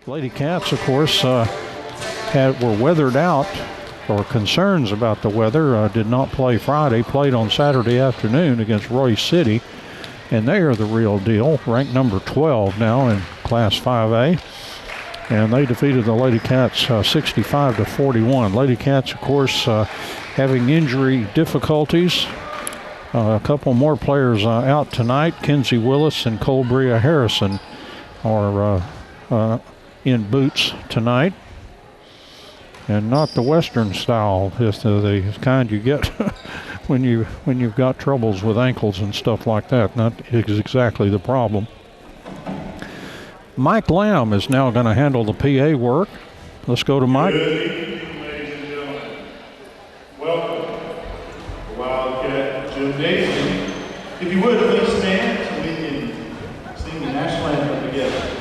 Lady Cats, of course, were weathered out, or concerns about the weather. Did not play Friday, played on Saturday afternoon against Royce City, and they are the real deal, ranked number 12 now in Class 5A. And they defeated the Lady Cats 65-41. Lady Cats, of course, having injury difficulties. A couple more players out tonight. Kenzie Willis and Colbria Harrison are in boots tonight. And not the Western style, it's the kind you get when you've got troubles with ankles and stuff like that. Not exactly the problem. Mike Lamb is now going to handle the PA work. Let's go to Mike. Good evening, ladies and gentlemen. Welcome to Wildcat Gymnasium. If you would, please stand so we can sing the national anthem together.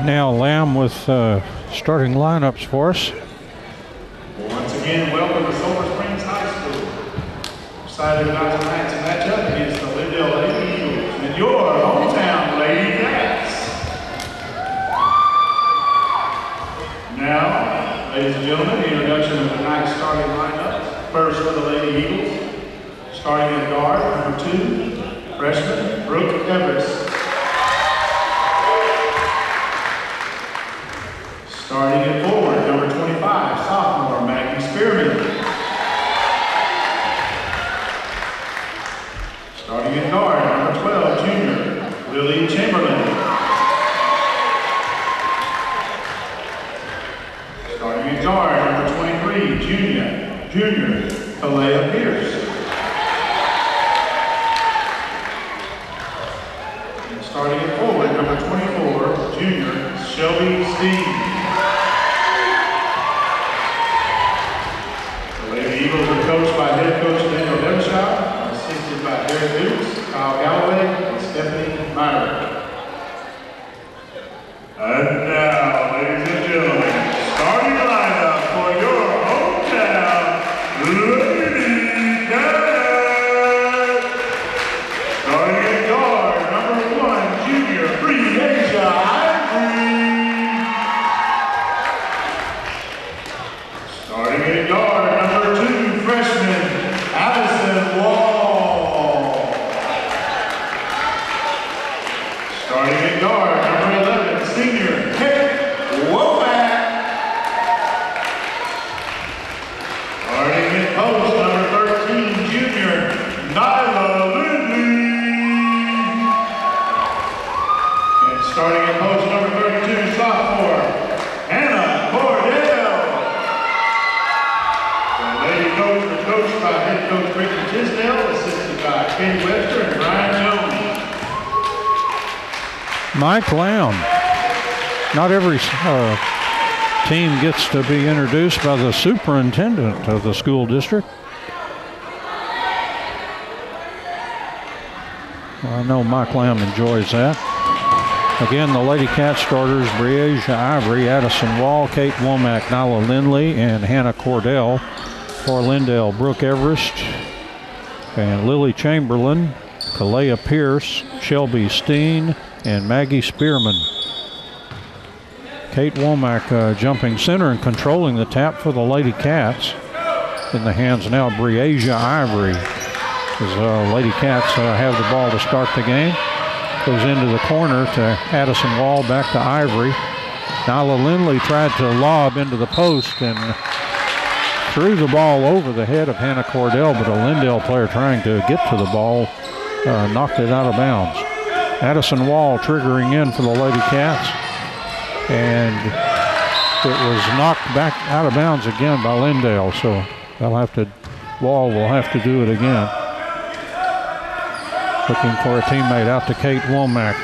Now Lamb with starting lineups for us. Once again, welcome to Sulphur Springs High School. Excited about tonight's matchup against the Lindale Lady Eagles and your hometown Lady Cats. Now, ladies and gentlemen, the introduction of tonight's starting lineup. First for the Lady Eagles, starting at guard, number 2, freshman Brooke Evers. Starting at forward, number 25, sophomore Maggie Spearman. Starting at guard, number 12, junior Lily Chamberlain. Starting at guard, number 23, junior Kalea Pierce. And starting at forward, number 24, junior Shelby Steen. Eagles are coached by head coach Daniel Devonshire, assisted by Derek Dukes, Kyle Galloway, and Stephanie Myrick. And now, ladies and gentlemen, starting lineup for your hometown Lady Cat. Starting at guard, number 1, junior Breasia Ivory. Starting at guard, number 2, freshman Addison Wall. Starting at guard, number 11, senior Nick Womack. Starting at post, number 13, junior Nyla Lindley. And starting at post, number 32, sophomore Hannah Cordell. Coached by head coach Ricky Tisdale, assisted by Kenny Webster and Brian Jones. Mike Lamb. Not every team gets to be introduced by the superintendent of the school district. I know Mike Lamb enjoys that. Again, the Lady Cat starters, Breasia Ivory, Addison Wall, Kate Womack, Nyla Lindley, and Hannah Cordell. For Lindale, Brooke Everest and Lily Chamberlain, Kalea Pierce, Shelby Steen, and Maggie Spearman. Kate Womack jumping center and controlling the tap for the Lady Cats. In the hands now of Breasia Ivory. As Lady Cats have the ball to start the game. Goes into the corner to Addison Wall, back to Ivory. Nyla Lindley tried to lob into the post and threw the ball over the head of Hannah Cordell, but a Lindale player trying to get to the ball knocked it out of bounds. Addison Wall triggering in for the Lady Cats, and it was knocked back out of bounds again by Lindale, so Wall will have to do it again. Looking for a teammate out to Kate Womack.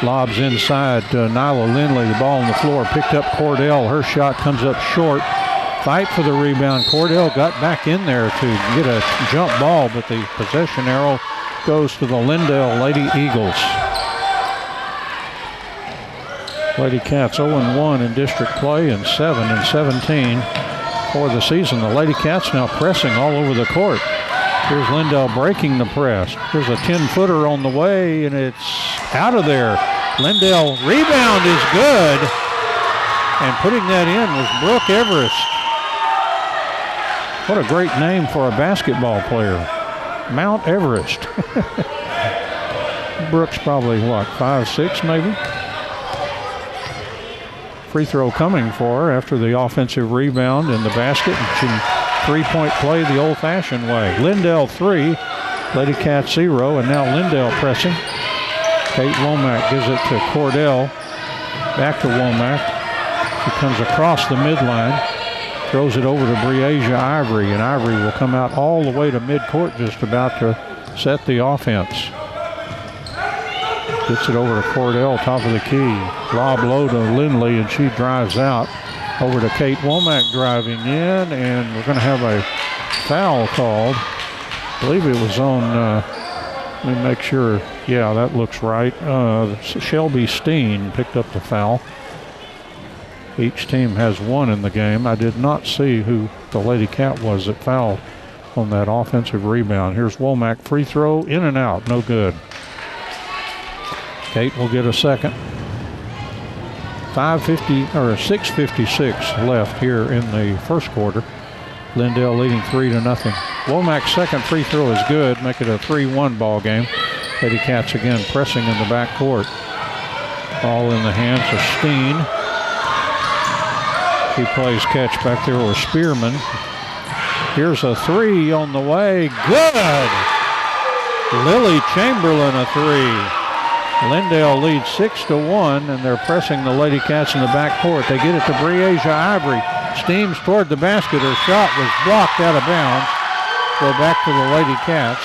Lobs inside to Nyla Lindley. The ball on the floor picked up Cordell. Her shot comes up short. Fight for the rebound. Cordell got back in there to get a jump ball, but the possession arrow goes to the Lindale Lady Eagles. Lady Cats 0-1 in district play and 7-17 for the season. The Lady Cats now pressing all over the court. Here's Lindale breaking the press. Here's a 10-footer on the way, and it's out of there. Lindale rebound is good, and putting that in was Brooke Everest. What a great name for a basketball player. Mount Everest. Brooks probably, what, 5'6" maybe? Free throw coming for her after the offensive rebound in the basket. And she three-point play the old-fashioned way. Lindale 3, Lady Cats 0, and now Lindale pressing. Kate Womack gives it to Cordell. Back to Womack. She comes across the midline. Throws it over to Breasia Ivory, and Ivory will come out all the way to midcourt just about to set the offense. Gets it over to Cordell, top of the key. Lob low to Lindley, and she drives out. Over to Kate Womack driving in, and we're going to have a foul called. I believe it was on, let me make sure. Yeah, that looks right. Shelby Steen picked up the foul. Each team has one in the game. I did not see who the Lady Cat was that fouled on that offensive rebound. Here's Womack, free throw, in and out, no good. Kate will get a second. 6:56 left here in the first quarter. Lindale leading 3-0. Womack's second free throw is good, make it a 3-1 ball game. Lady Cats again pressing in the back court. Ball in the hands of Steen. He plays catch back there with Spearman. Here's a three on the way. Good! Lily Chamberlain a three. Lindale leads 6-1, and they're pressing the Lady Cats in the back court. They get it to Breasia Ivory. Steams toward the basket. Her shot was blocked out of bounds. Go back to the Lady Cats.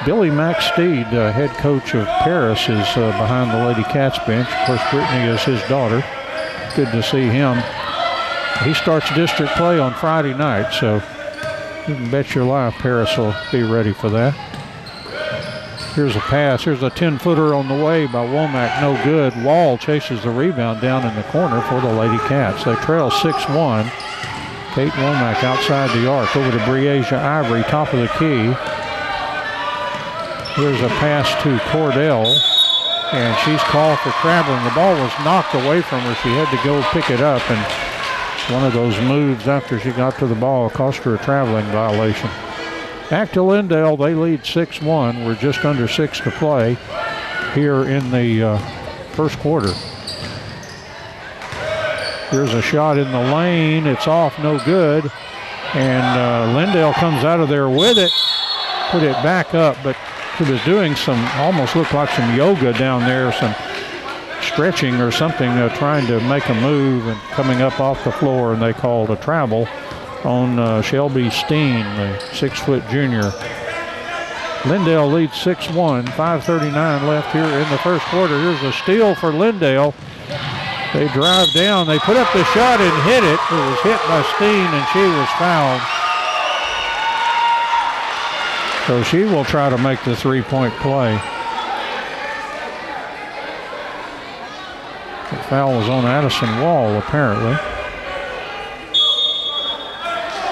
Billy McSteed, head coach of Paris, is behind the Lady Cats bench. Of course, Brittany is his daughter. Good to see him. He starts district play on Friday night, so you can bet your life Paris will be ready for that. Here's a pass. Here's a 10-footer on the way by Womack. No good. Wall chases the rebound down in the corner for the Lady Cats. They trail 6-1. Kate Womack outside the arc. Over to Breasia Ivory, top of the key. Here's a pass to Cordell, and she's called for traveling. The ball was knocked away from her. She had to go pick it up, and one of those moves after she got to the ball cost her a traveling violation. Back to Lindale. They lead 6-1. We're just under 6 to play here in the first quarter. Here's a shot in the lane. It's off, no good. And Lindale comes out of there with it. Put it back up, but she was doing some, almost looked like some yoga down there, some stretching or something, trying to make a move and coming up off the floor, and they called a travel on Shelby Steen, the 6-foot junior. Lindale leads 6-1, 5:39 left here in the first quarter. Here's a steal for Lindale. They drive down, they put up the shot and hit it. It was hit by Steen, and she was fouled. So she will try to make the three-point play. The foul was on Addison Wall, apparently.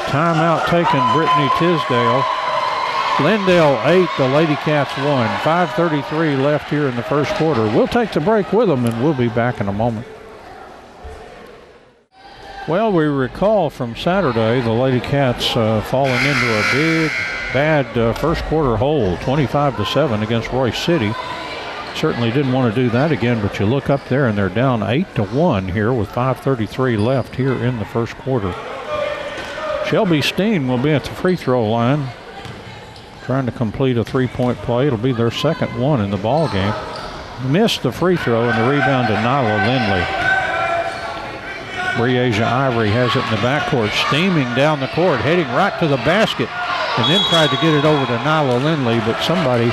Timeout taken, Brittany Tisdale. Lindale 8, the Lady Cats 1. 5:33 left here in the first quarter. We'll take the break with them, and we'll be back in a moment. Well, we recall from Saturday the Lady Cats falling into a big, bad first quarter hole, 25-7 against Royce City. Certainly didn't want to do that again, but you look up there and they're down 8-1 here with 5:33 left here in the first quarter. Shelby Steen will be at the free throw line, trying to complete a three-point play. It'll be their second one in the ball game. Missed the free throw, and the rebound to Nyla Lindley. Breasia Ivory has it in the backcourt, steaming down the court, heading right to the basket, and then tried to get it over to Nyla Lindley, but somebody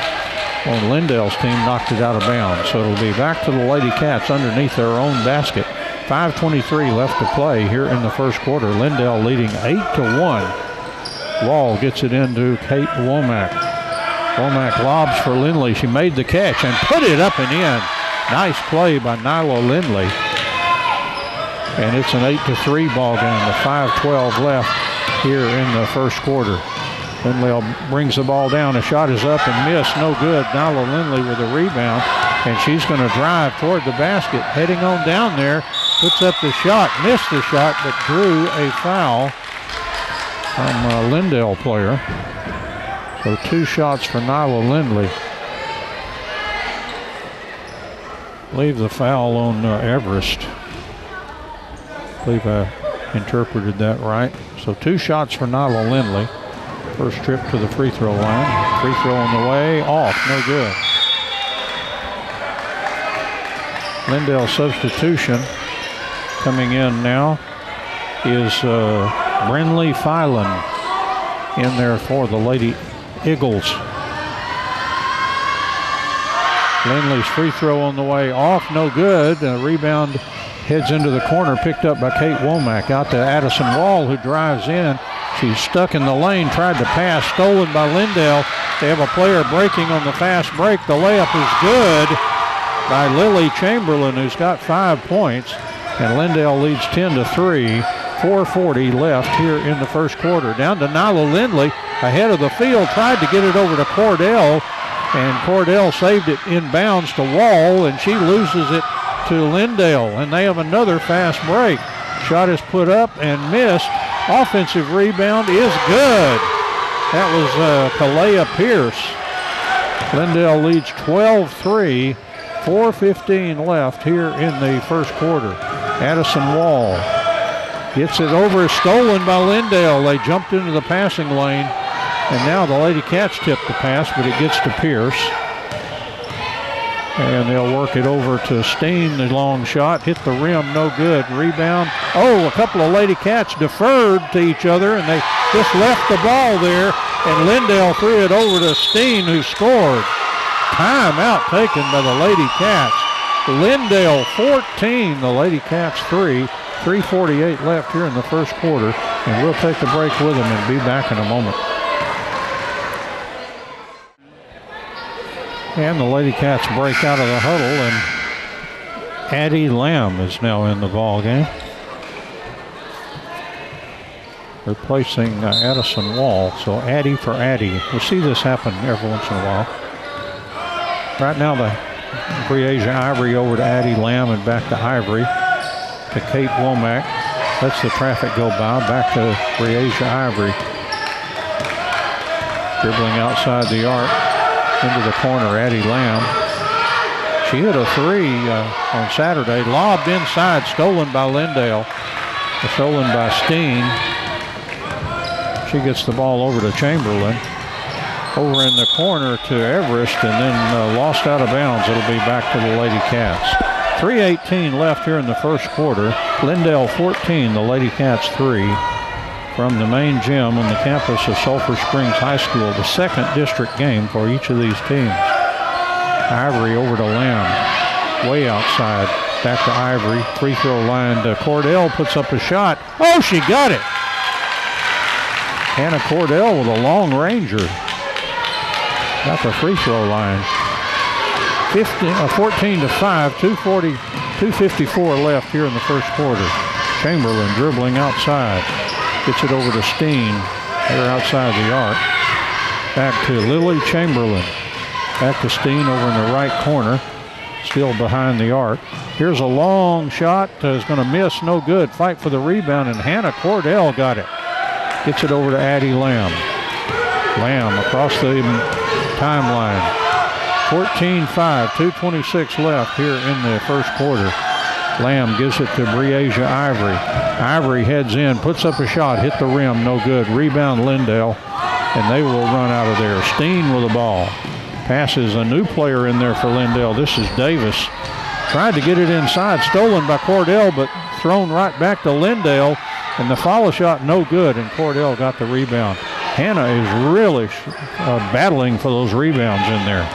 on Lindale's team knocked it out of bounds. So it'll be back to the Lady Cats underneath their own basket. 5:23 left to play here in the first quarter. Lindale leading 8-1. Wall gets it into Kate Womack. Womack lobs for Lindley. She made the catch and put it up and in. Nice play by Nyla Lindley. And it's an 8-3 ball game with 5:12 left here in the first quarter. Lindale brings the ball down. A shot is up and missed. No good. Nyla Lindley with a rebound. And she's going to drive toward the basket. Heading on down there. Puts up the shot. Missed the shot, but drew a foul from a Lindale player. So 2 shots for Nyla Lindley. Leave the foul on Everest. I believe I interpreted that right. So 2 shots for Nyla Lindley. First trip to the free throw line. Free throw on the way, off, no good. Lindale substitution coming in now is Brinley Phelan in there for the Lady Eagles. Lindley's free throw on the way, off, no good. Rebound heads into the corner, picked up by Kate Womack. Out to Addison Wall, who drives in. She's stuck in the lane, tried to pass, stolen by Lindale. They have a player breaking on the fast break. The layup is good by Lily Chamberlain, who's got 5 points. And Lindale leads 10-3. 4:40 left here in the first quarter. Down to Nyla Lindley, ahead of the field, tried to get it over to Cordell. And Cordell saved it in bounds to Wall, and she loses it to Lindale. And they have another fast break. Shot is put up and missed. Offensive rebound is good. That was Kalea Pierce. Lindale leads 12-3. 4:15 left here in the first quarter. Addison Wall gets it over, stolen by Lindale. They jumped into the passing lane, and now the Lady Cats tip the pass, but it gets to Pierce. And they'll work it over to Steen. The long shot hit the rim, no good. Rebound. Oh, a couple of Lady Cats deferred to each other, and they just left the ball there, and Lindale threw it over to Steen, who scored. Timeout taken by the Lady Cats. Lindale 14, the Lady Cats 3. 3:48 left here in the first quarter, and we'll take the break with them and be back in a moment. And the Lady Cats break out of the huddle, and Addie Lamb is now in the ball game, replacing Addison Wall. So Addie for Addie. We see this happen every once in a while. Right now the Breasia Ivory over to Addie Lamb and back to Ivory to Kate Womack. Lets the traffic go by. Back to Breasia Ivory. Dribbling outside the arc. Into the corner, Addie Lamb. She hit a 3 on Saturday. Lobbed inside, stolen by Lindale. Stolen by Steen. She gets the ball over to Chamberlain. Over in the corner to Everest, and then lost out of bounds. It'll be back to the Lady Cats. 3:18 left here in the first quarter. Lindale 14, the Lady Cats 3. From the main gym on the campus of Sulphur Springs High School, the second district game for each of these teams. Ivory over to Lamb, way outside, back to Ivory, free throw line to Cordell, puts up a shot. Oh, she got it! Hannah Cordell with a long ranger. Got the free throw line. 14-5, 2:54 left here in the first quarter. Chamberlain dribbling outside. Gets it over to Steen. They're outside the arc. Back to Lily Chamberlain. Back to Steen over in the right corner. Still behind the arc. Here's a long shot. Is going to miss. No good. Fight for the rebound, and Hannah Cordell got it. Gets it over to Addie Lamb. Lamb across the timeline. 14-5. 2:26 left here in the first quarter. Lamb gives it to Breasia Ivory. Ivory heads in, puts up a shot, hit the rim, no good. Rebound Lindale, and they will run out of there. Steen with the ball. Passes a new player in there for Lindale. This is Davis. Tried to get it inside, stolen by Cordell, but thrown right back to Lindale, and the follow shot no good, and Cordell got the rebound. Hannah is really battling for those rebounds in there.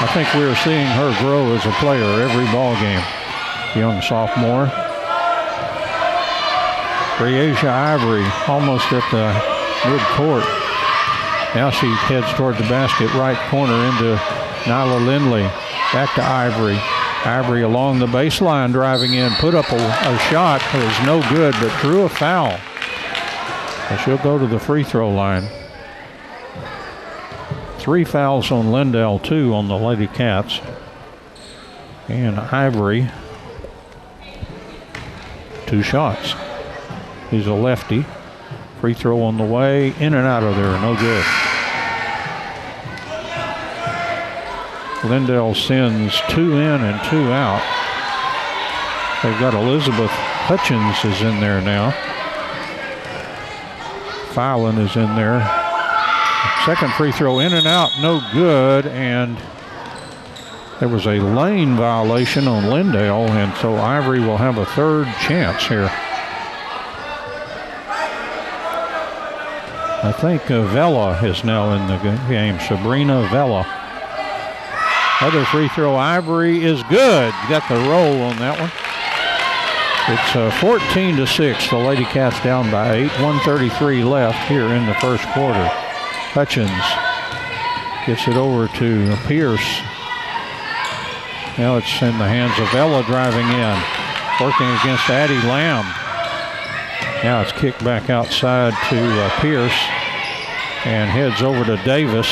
I think we're seeing her grow as a player every ball game. Young sophomore. Breasia Ivory almost at the midcourt. Now she heads toward the basket, right corner into Nyla Lindley. Back to Ivory. Ivory along the baseline driving in. Put up a shot that was no good, but drew a foul. So she'll go to the free throw line. 3 fouls on Lindale, 2 on the Lady Cats. And Ivory, 2 shots. He's a lefty. Free throw on the way. In and out of there. No good. Lindale sends 2 in and 2 out. They've got Elizabeth Hutchins is in there now. Fallon is in there. Second free throw in and out. No good. And there was a lane violation on Lindale, and so Ivory will have a third chance here. I think Vela is now in the game. Sabrina Vela. Other free throw, Ivory is good. Got the roll on that one. It's 14-6. The Lady Cats down by 8. 1:33 left here in the first quarter. Hutchins gets it over to Pierce. Now it's in the hands of Ella driving in. Working against Addie Lamb. Now it's kicked back outside to Pierce. And heads over to Davis.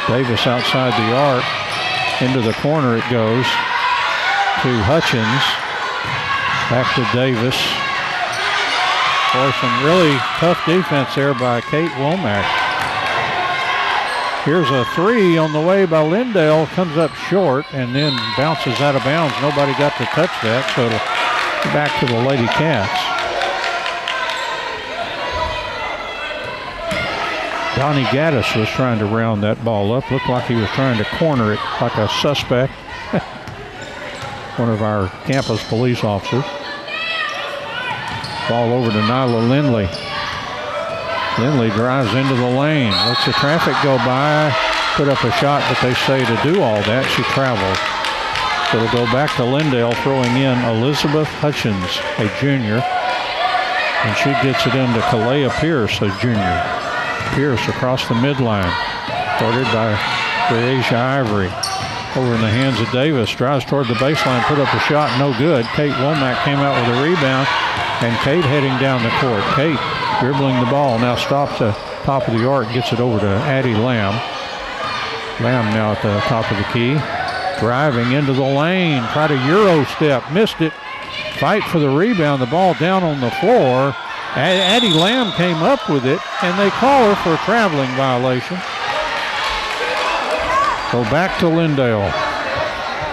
Davis outside the arc. Into the corner it goes. To Hutchins. Back to Davis. Boy, some really tough defense there by Kate Womack. Here's a 3 on the way by Lindale. Comes up short and then bounces out of bounds. Nobody got to touch that, so it'll be back to the Lady Cats. Donnie Gaddis was trying to round that ball up. Looked like he was trying to corner it like a suspect. One of our campus police officers. Ball over to Nyla Lindley. Lindley drives into the lane. Lets the traffic go by. Put up a shot, but they say to do all that, she travels. So it'll go back to Lindale, throwing in Elizabeth Hutchins, a junior. And she gets it into Kalea Pierce, a junior. Pierce across the midline. Guarded by Breasia Ivory. Over in the hands of Davis. Drives toward the baseline, put up a shot, no good. Kate Womack came out with a rebound. And Kate heading down the court. Kate dribbling the ball. Now stops at top of the arc. Gets it over to Addie Lamb. Lamb now at the top of the key. Driving into the lane. Tried a Euro step. Missed it. Fight for the rebound. The ball down on the floor. Addie Lamb came up with it. And they call her for a traveling violation. Go back to Lindale.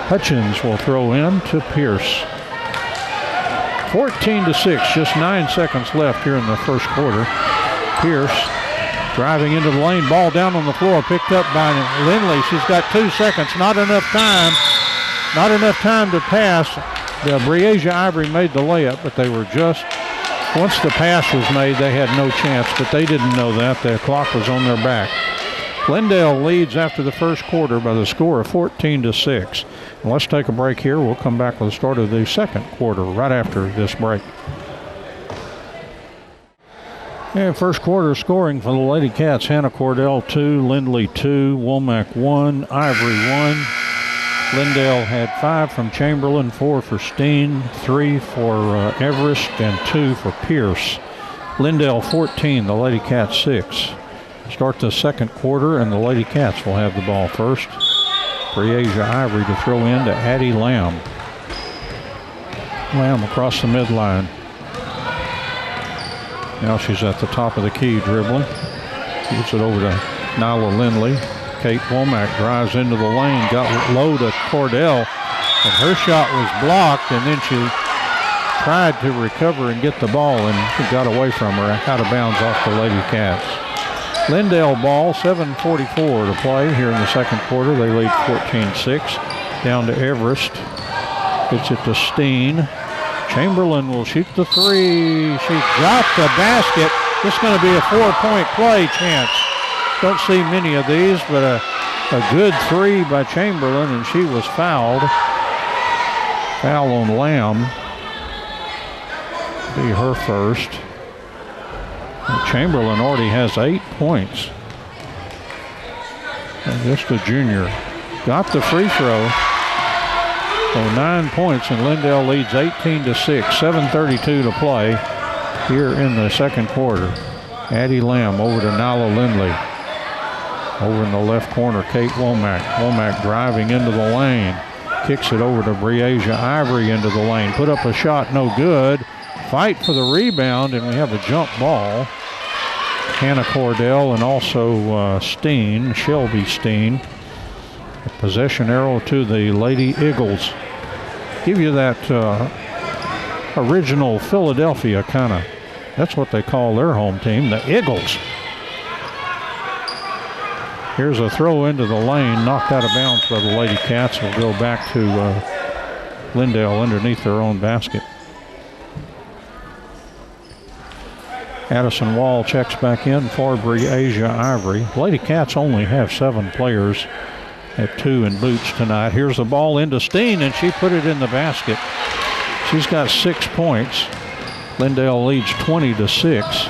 Hutchins will throw in to Pierce. 14-6, just 9 seconds left here in the first quarter. Pierce driving into the lane, ball down on the floor, picked up by Lindley. She's got 2 seconds, not enough time to pass. Breasia Ivory made the layup, but they were just, once the pass was made, they had no chance, but they didn't know that. The clock was on their back. Lindale leads after the first quarter by the score of 14-6. And let's take a break here. We'll come back with the start of the second quarter right after this break. And first quarter scoring for the Lady Cats. Hannah Cordell 2, Lindley 2, Womack 1, Ivory 1. Lindale had 5 from Chamberlain, 4 for Steen, 3 for Everest, and 2 for Pierce. Lindale 14, the Lady Cats 6. start the second quarter, and the Lady Cats will have the ball first. Breasia Ivory to throw in to Addie Lamb. Lamb across the midline. Now she's at the top of the key dribbling. Gives it over to Nyla Lindley. Kate Womack drives into the lane, got low to Cordell, and her shot was blocked, and then she tried to recover and get the ball, and she got away from her, out of bounds off the Lady Cats. Lindale ball, 7:44 to play here in the second quarter. They lead 14-6. Down to Everest. Gets it to Steen. Chamberlain will shoot the three. She dropped the basket. This is going to be a 4-point play chance. Don't see many of these, but a good three by Chamberlain, and she was fouled. Foul on Lamb. Be her first. And Chamberlain already has 8 points. And just a junior. Got the free throw. So 9 points, and Lindale leads 18-6. 7:32 to play here in the second quarter. Addie Lamb over to Nyla Lindley. Over in the left corner, Kate Womack. Womack driving into the lane. Kicks it over to Breasia Ivory into the lane. Put up a shot, no good. Fight for the rebound, and we have a jump ball. Hannah Cordell and also Steen, Shelby Steen. A possession arrow to the Lady Eagles. Give you that original Philadelphia kind of, that's what they call their home team, the Eagles. Here's a throw into the lane, knocked out of bounds by the Lady Cats. Will go back to Lindale underneath their own basket. Addison Wall checks back in for Breasia Ivory. Lady Cats only have 7 players at 2 in boots tonight. Here's the ball into Steen, and she put it in the basket. She's got 6 points. Lindale leads 20-6.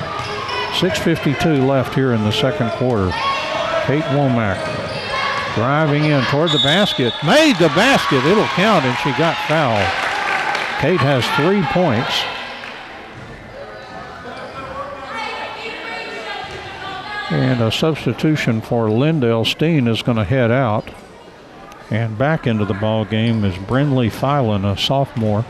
6:52 left here in the second quarter. Kate Womack driving in toward the basket. Made the basket. It'll count, and she got fouled. Kate has 3 points. And a substitution for Lindale. Steen is going to head out. And back into the ball game is Brindley Filan, a sophomore.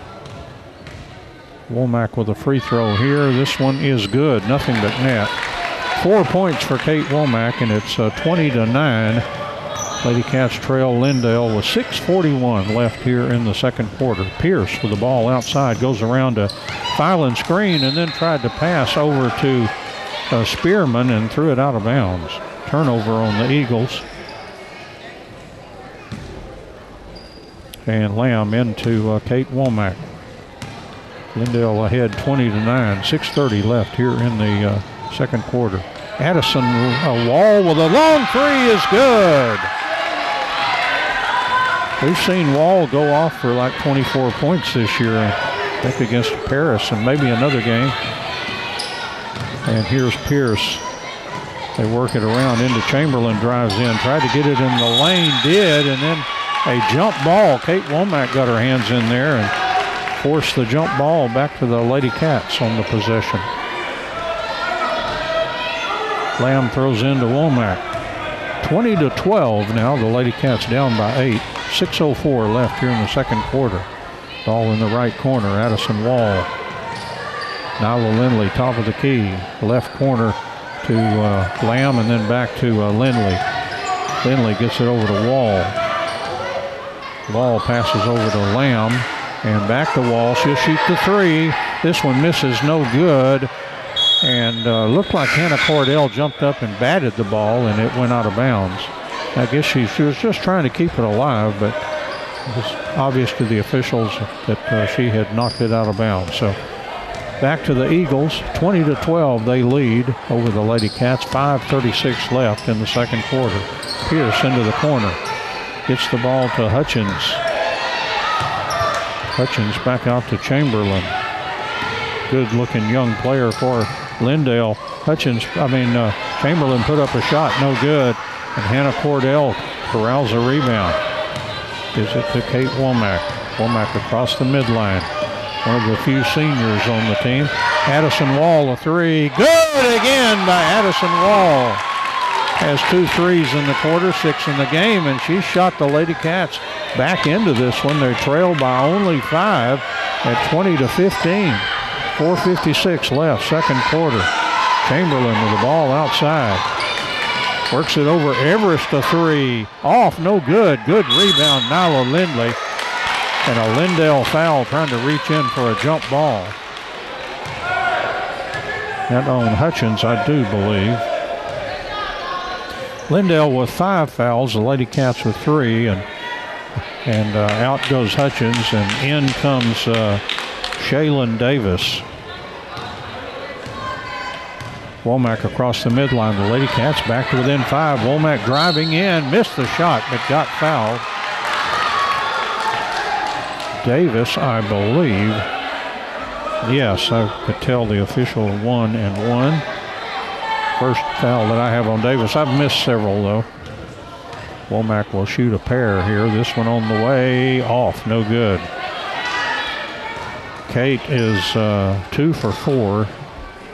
Womack with a free throw here. This one is good. Nothing but net. 4 points for Kate Womack, and it's 20-9. Lady Cats trail Lindale with 6:41 left here in the second quarter. Pierce with the ball outside. Goes around to Filan screen and then tried to pass over to Spearman and threw it out of bounds. Turnover on the Eagles. And Lamb into Kate Womack. Lindale ahead 20-9. 6:30 left here in the second quarter. Addison Wall with a long three is good. We've seen Wall go off for like 24 points this year, I think against Paris and maybe another game. And here's Pierce. They work it around into Chamberlain, drives in, tried to get it in the lane, did, and then a jump ball. Kate Womack got her hands in there and forced the jump ball back to the Lady Cats on the possession. Lamb throws into Womack. 20-12 now. The Lady Cats down by 8. 6:04 left here in the second quarter. Ball in the right corner. Addison Wall. Nyla Lindley, top of the key. Left corner to Lamb and then back to Lindley. Lindley gets it over to Wall. Wall passes over to Lamb and back to Wall. She'll shoot the three. This one misses, no good. And looked like Hannah Cordell jumped up and batted the ball, and it went out of bounds. I guess she was just trying to keep it alive, but it was obvious to the officials that she had knocked it out of bounds. So back to the Eagles, 20-12 they lead over the Lady Cats. 5:36 left in the second quarter. Pierce into the corner. Gets the ball to Hutchins. Hutchins back out to Chamberlain. Good looking young player for Lindale. Chamberlain put up a shot, no good. And Hannah Cordell corrals a rebound. Gives it to Kate Womack. Womack across the midline. One of the few seniors on the team. Addison Wall, a three. Good again by Addison Wall. has 2 threes in the quarter, 6 in the game, and she shot the Lady Cats back into this one. They trailed by only 5 at 20-15. 4:56 left, second quarter. Chamberlain with the ball outside. Works it over Everest, a 3. Off, no good. Good rebound, Nyla Lindley. And a Lindale foul trying to reach in for a jump ball. That on Hutchins, I do believe. Lindale with 5 fouls, the Lady Cats with 3, and out goes Hutchins, and in comes Shaylin Davis. Womack across the midline. The Lady Cats back to within 5. Womack driving in, missed the shot, but got fouled. Davis, I believe. Yes, I could tell the official 1 and 1. First foul that I have on Davis. I've missed several, though. Womack will shoot a pair here. This one on the way, off, no good. Kate is 2 for 4.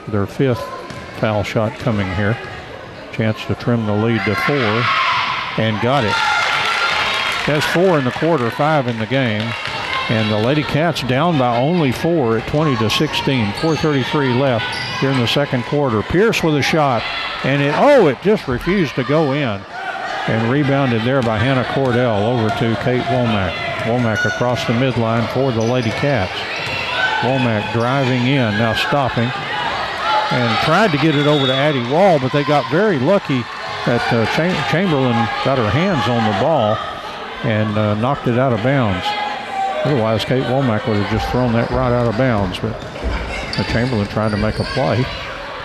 Their 5th foul shot coming here. Chance to trim the lead to 4, and got it. Has 4 in the quarter, 5 in the game. And the Lady Cats down by only 4 at 20-16. 4:33 left here in the second quarter. Pierce with a shot, and it just refused to go in. And rebounded there by Hannah Cordell over to Kate Womack. Womack across the midline for the Lady Cats. Womack driving in, now stopping. And tried to get it over to Addie Wall, but they got very lucky that Chamberlain got her hands on the ball and knocked it out of bounds. Otherwise, Kate Womack would have just thrown that right out of bounds, but Chamberlain tried to make a play.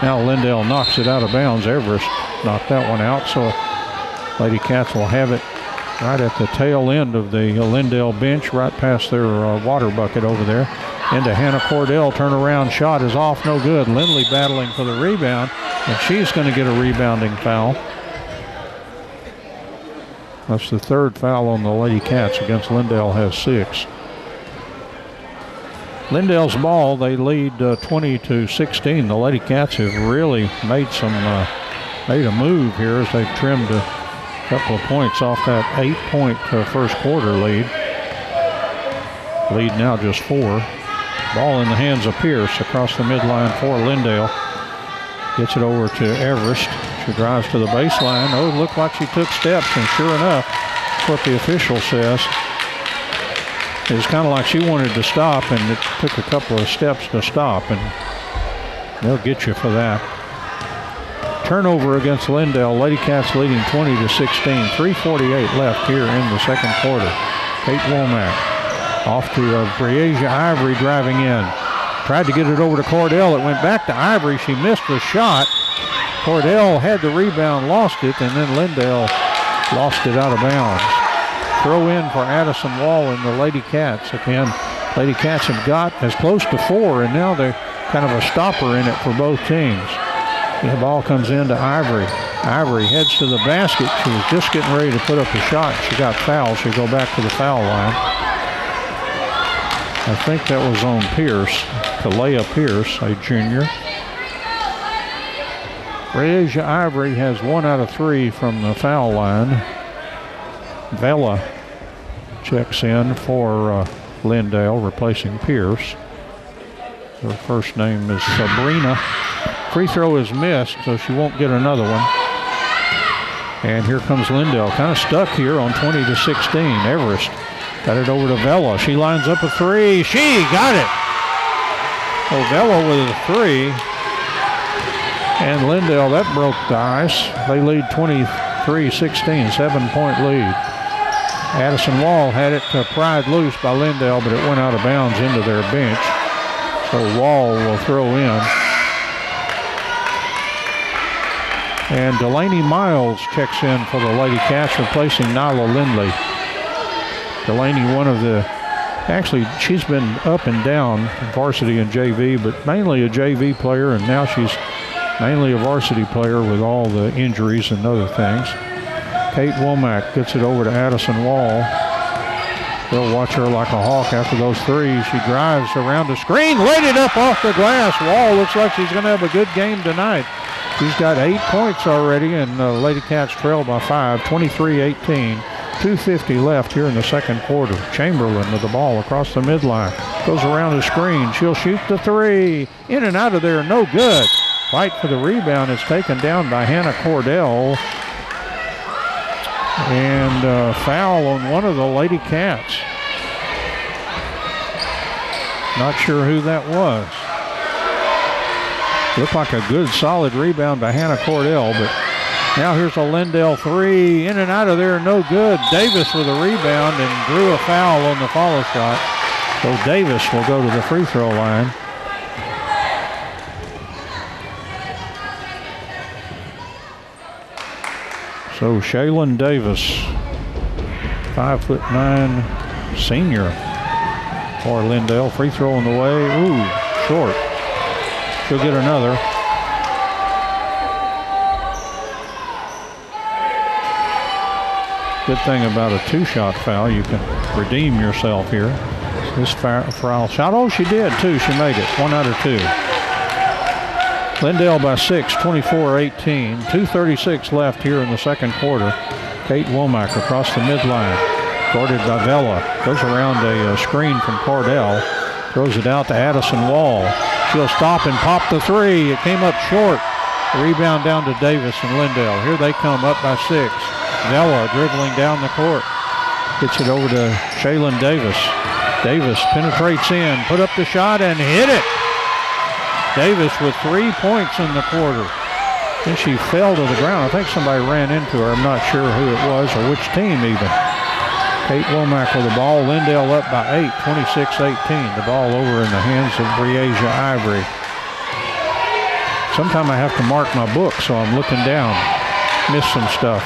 Now Lindale knocks it out of bounds. Everest knocked that one out, so Lady Cats will have it right at the tail end of the Lindale bench, right past their water bucket over there. Into Hannah Cordell, turnaround shot is off, no good. Lindley battling for the rebound, and she's going to get a rebounding foul. That's the 3rd foul on the Lady Cats against Lindale, has 6. Lindale's ball, they lead 20-16. The Lady Cats have really made a move here as they've trimmed a couple of points off that 8-point first quarter lead. Lead now just 4. Ball in the hands of Pierce across the midline for Lindale. Gets it over to Everest. She drives to the baseline. Oh, it looked like she took steps, and sure enough, that's what the official says. It was kind of like she wanted to stop, and it took a couple of steps to stop, and they'll get you for that. Turnover against Lindale. Lady Cats leading 20-16. 3:48 left here in the second quarter. Kate Womack off to Breasia Ivory driving in. Tried to get it over to Cordell. It went back to Ivory. She missed the shot. Cordell had the rebound, lost it, and then Lindale lost it out of bounds. Throw in for Addison Wall and the Lady Cats. Again, Lady Cats have got as close to 4, and now they're kind of a stopper in it for both teams. The ball comes into Ivory. Ivory heads to the basket. She was just getting ready to put up a shot. She got fouled. She'll go back to the foul line. I think that was on Pierce, Kalea Pierce, a junior. Breasia Ivory has 1 out of 3 from the foul line. Vela checks in for Lindale, replacing Pierce. Her first name is Sabrina. Free throw is missed, so she won't get another one. And here comes Lindale, kind of stuck here on 20-16. Everest got it over to Vela. She lines up a 3. She got it. Oh, Vela with a 3. And Lindale, that broke the ice. They lead 23-16, 7-point lead. Addison Wall had it pried loose by Lindale, but it went out of bounds into their bench. So Wall will throw in. And Delaney Miles checks in for the Lady Cats, replacing Nyla Lindley. Delaney, actually she's been up and down varsity and JV, but mainly a JV player, and now she's mainly a varsity player with all the injuries and other things. Kate Womack gets it over to Addison Wall. They'll watch her like a hawk after those 3s. She drives around the screen, laid it up off the glass. Wall looks like she's going to have a good game tonight. She's got 8 points already, and Lady Cats trail by 5, 23-18. 2:50 left here in the second quarter. Chamberlain with the ball across the midline. Goes around the screen. She'll shoot the three. In and out of there, no good. Fight for the rebound is taken down by Hannah Cordell. And foul on one of the Lady Cats. Not sure who that was. Looked like a good solid rebound by Hannah Cordell, but now here's a Lindale three. In and out of there, no good. Davis with a rebound and drew a foul on the follow shot. So Davis will go to the free throw line. So Shaylin Davis, 5'9" senior for Lindale. Free throw on the way. Ooh, short. She'll get another. Good thing about a two-shot foul, you can redeem yourself here. This foul shot, oh, she did too. She made it. 1 out of 2. Lindale by 6, 24-18. 2:36 left here in the second quarter. Kate Womack across the midline. Guarded by Vela. Goes around a screen from Cordell. Throws it out to Addison Wall. She'll stop and pop the three. It came up short. Rebound down to Davis and Lindale. Here they come up by 6. Vela dribbling down the court. Gets it over to Shaylin Davis. Davis penetrates in, put up the shot and hit it. Davis with 3 points in the quarter. Then she fell to the ground. I think somebody ran into her. I'm not sure who it was or which team even. Kate Womack with the ball. Lindale up by 8, 26-18. The ball over in the hands of Breasia Ivory. Sometime I have to mark my book, so I'm looking down. Missed some stuff.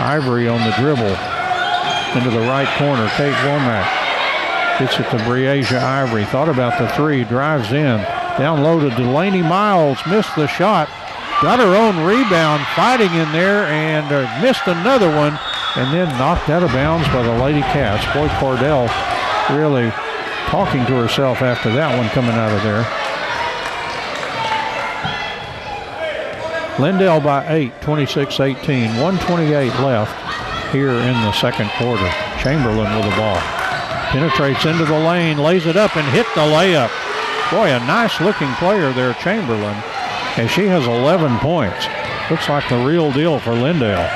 Ivory on the dribble. Into the right corner. Kate Womack. Gets it to Breasia Ivory. Thought about the three. Drives in. Down low to Delaney Miles. Missed the shot. Got her own rebound. Fighting in there and missed another one. And then knocked out of bounds by the Lady Cats. Boy, Cordell really talking to herself after that one coming out of there. Lindale by 8, 26-18. 1:28 left here in the second quarter. Chamberlain with the ball. Penetrates into the lane, lays it up and hit the layup. Boy, a nice looking player there, Chamberlain. And she has 11 points. Looks like the real deal for Lindale.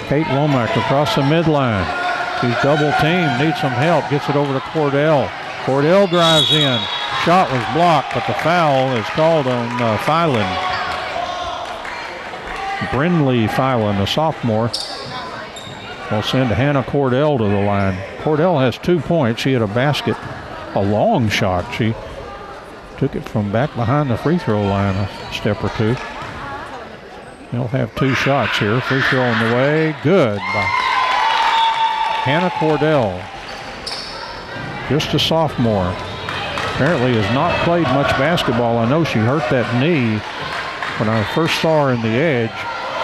Kate Womack across the midline. She's double teamed, needs some help, gets it over to Cordell. Cordell drives in. Shot was blocked, but the foul is called on Phylan. Brindley Phylan, a sophomore, will send Hannah Cordell to the line. Cordell has 2 points. She had a basket, a long shot. She took it from back behind the free throw line a step or two. They'll have 2 shots here. Free throw on the way. Good by Hannah Cordell. Just a sophomore. Apparently has not played much basketball. I know she hurt that knee when I first saw her in the edge.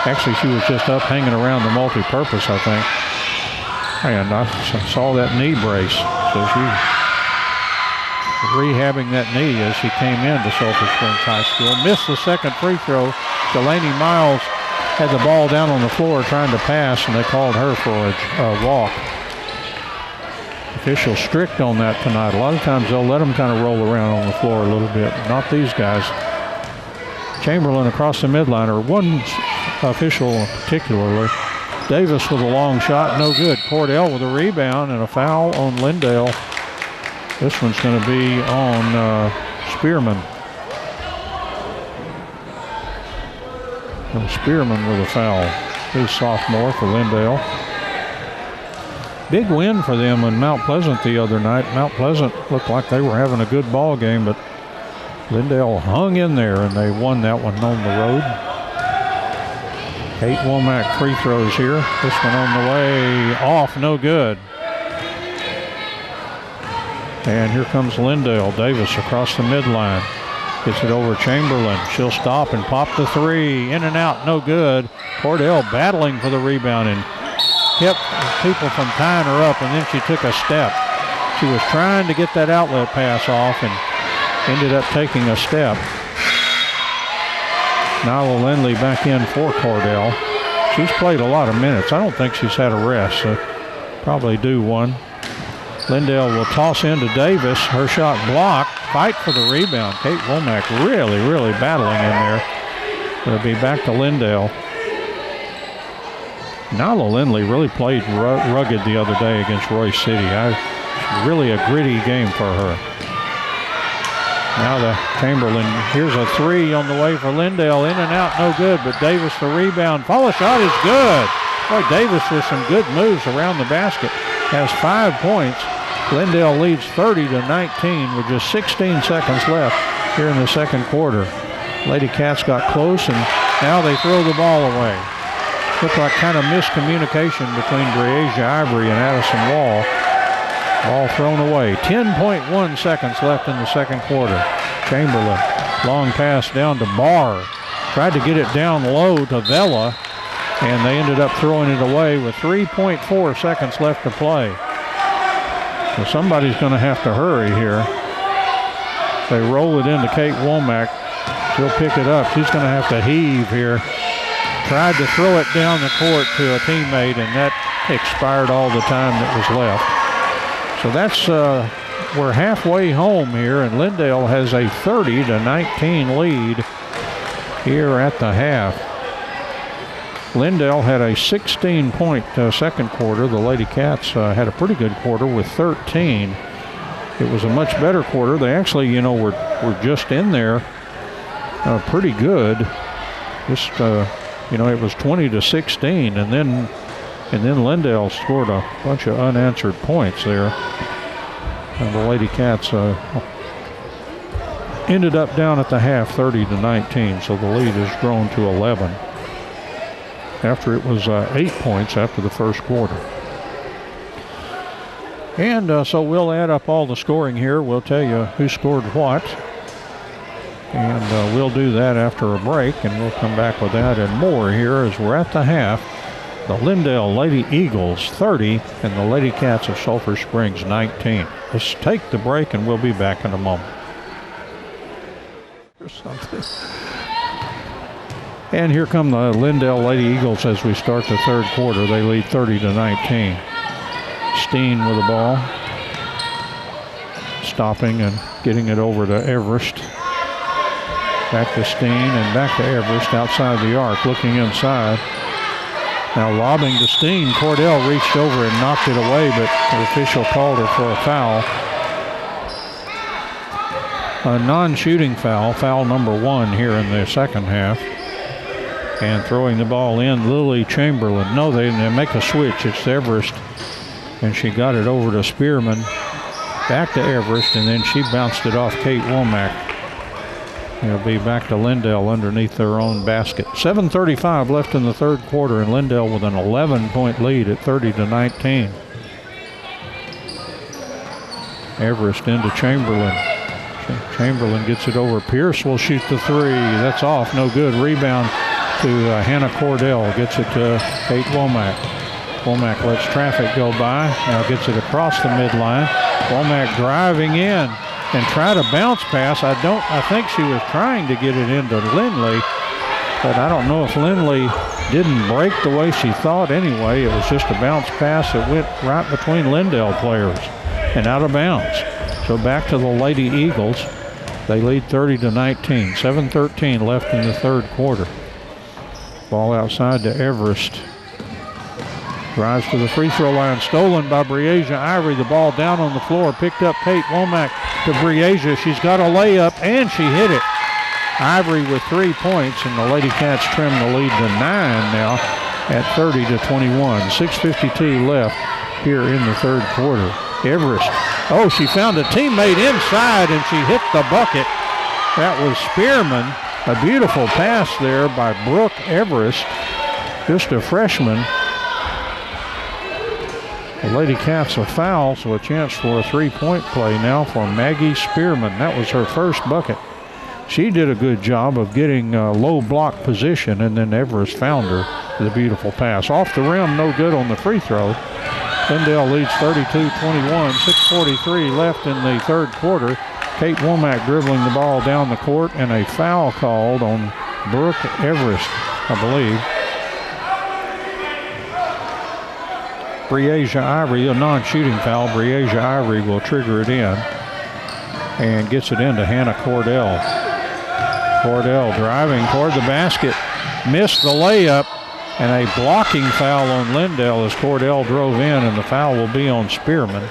Actually, she was just up hanging around the multi-purpose, I think. And I saw that knee brace. So she's rehabbing that knee as she came into Sulphur Springs High School. Missed the second free throw. Delaney Miles had the ball down on the floor trying to pass, and they called her for a walk. Officials strict on that tonight. A lot of times they'll let them kind of roll around on the floor a little bit. Not these guys. Chamberlain across the midline, or one official particularly. Davis with a long shot, no good. Cordell with a rebound and a foul on Lindale. This one's going to be on Spearman. And Spearman with a foul. He's sophomore for Lindale. Big win for them in Mount Pleasant the other night. Mount Pleasant looked like they were having a good ball game, but Lindale hung in there and they won that one on the road. Kate Womack free throws here. This one on the way off, no good. And here comes Lindale. Davis across the midline. Gets it over Chamberlain. She'll stop and pop the three. In and out, no good. Cordell battling for the rebound and kept people from tying her up, and then she took a step. She was trying to get that outlet pass off and ended up taking a step. Nyla Lindley back in for Cordell. She's played a lot of minutes. I don't think she's had a rest, so probably due one. Lindale will toss into Davis. Her shot blocked. Fight for the rebound. Kate Womack really battling in there. It'll be back to Lindale. Nyla Lindley really played rugged the other day against Royce City. Really a gritty game for her. Now the Chamberlain, here's a three on the way for Lindale. In and out, no good, but Davis the rebound. Follow shot is good. Boy, Davis with some good moves around the basket. Has 5 points. Lindale leads 30-19 with just 16 seconds left here in the second quarter. Lady Cats got close, and now they throw the ball away. Looked like kind of miscommunication between Breasia Ivory and Addison Wall. Ball thrown away. 10.1 seconds left in the second quarter. Chamberlain, long pass down to Barr. Tried to get it down low to Vela, and they ended up throwing it away with 3.4 seconds left to play. So somebody's going to have to hurry here. They roll it into Kate Womack. She'll pick it up. She's going to have to heave here. Tried to throw it down the court to a teammate, and that expired all the time that was left. So that's, we're halfway home here, and Lindale has a 30-19 lead here at the half. Lindale had a 16-point second quarter. The Lady Cats had a pretty good quarter with 13. It was a much better quarter. They actually, were just in there pretty good. Just, it was 20-16, and then Lindale scored a bunch of unanswered points there. And the Lady Cats ended up down at the half 30-19, so the lead has grown to 11 after it was 8 points after the first quarter. And so we'll add up all the scoring here. We'll tell you who scored what. And we'll do that after a break, and we'll come back with that and more here as we're at the half. The Lindale Lady Eagles 30 and the Lady Cats of Sulphur Springs 19. Let's take the break, and we'll be back in a moment. Or something. And here come the Lindale Lady Eagles as we start the third quarter. They lead 30-19. Steen with the ball. Stopping and getting it over to Everest. Back to Steen and back to Everest outside the arc, looking inside. Now lobbing to Steen. Cordell reached over and knocked it away, but the official called her for a foul. A non-shooting foul, foul number 1 here in the second half. And throwing the ball in, Lily Chamberlain. No, they make a switch. It's Everest. And she got it over to Spearman. Back to Everest, and then she bounced it off Kate Womack. It'll be back to Lindale underneath their own basket. 7:35 left in the third quarter, and Lindale with an 11-point lead at 30-19. Everest into Chamberlain. Chamberlain gets it over. Pierce will shoot the three. That's off. No good. Rebound to Hannah Cordell. Gets it to Kate Womack. Womack lets traffic go by. Now gets it across the midline. Womack driving in and try to bounce pass. I think she was trying to get it into Lindley, but I don't know if Lindley didn't break the way she thought anyway. It was just a bounce pass that went right between Lindale players and out of bounds. So back to the Lady Eagles. They lead 30-19. 7:13 left in the third quarter. Ball outside to Everest. Drives to the free throw line. Stolen by Breasia Ivory. The ball down on the floor. Picked up Kate Womack to Breasia. She's got a layup, and she hit it. Ivory with 3 points, and the Lady Cats trim the lead to 9 now at 30-21. 6:52 left here in the third quarter. Everest. Oh, she found a teammate inside, and she hit the bucket. That was Spearman. A beautiful pass there by Brooke Everest, just a freshman. The Lady Cats a foul, so a chance for a three-point play now for Maggie Spearman. That was her first bucket. She did a good job of getting a low block position, and then Everest found her with a beautiful pass. Off the rim, no good on the free throw. Lindale leads 32-21, 6:43 left in the third quarter. Kate Womack dribbling the ball down the court, and a foul called on Brooke Everest, I believe. Breasia Ivory, a non-shooting foul. Breasia Ivory will trigger it in and gets it into Hannah Cordell. Cordell driving toward the basket, missed the layup, and a blocking foul on Lindale as Cordell drove in, and the foul will be on Spearman.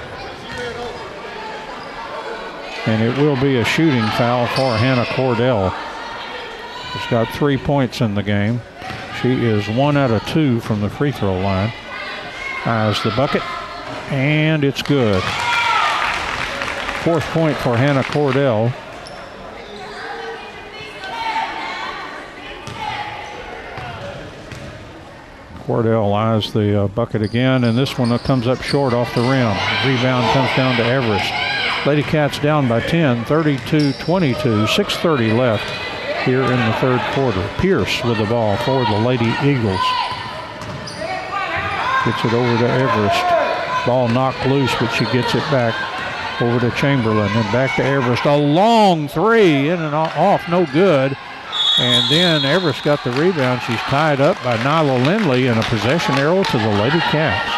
And it will be a shooting foul for Hannah Cordell. She's got 3 points in the game. She is 1 out of 2 from the free throw line. Eyes the bucket, and it's good. 4th point for Hannah Cordell. Cordell eyes the bucket again, and this one comes up short off the rim. Rebound comes down to Everest. Lady Cats down by 10, 32-22, 6:30 left here in the third quarter. Pierce with the ball for the Lady Eagles. Gets it over to Everest. Ball knocked loose, but she gets it back over to Chamberlain and back to Everest. A long three, in and off, no good. And then Everest got the rebound. She's tied up by Nyla Lindley, and a possession arrow to the Lady Cats.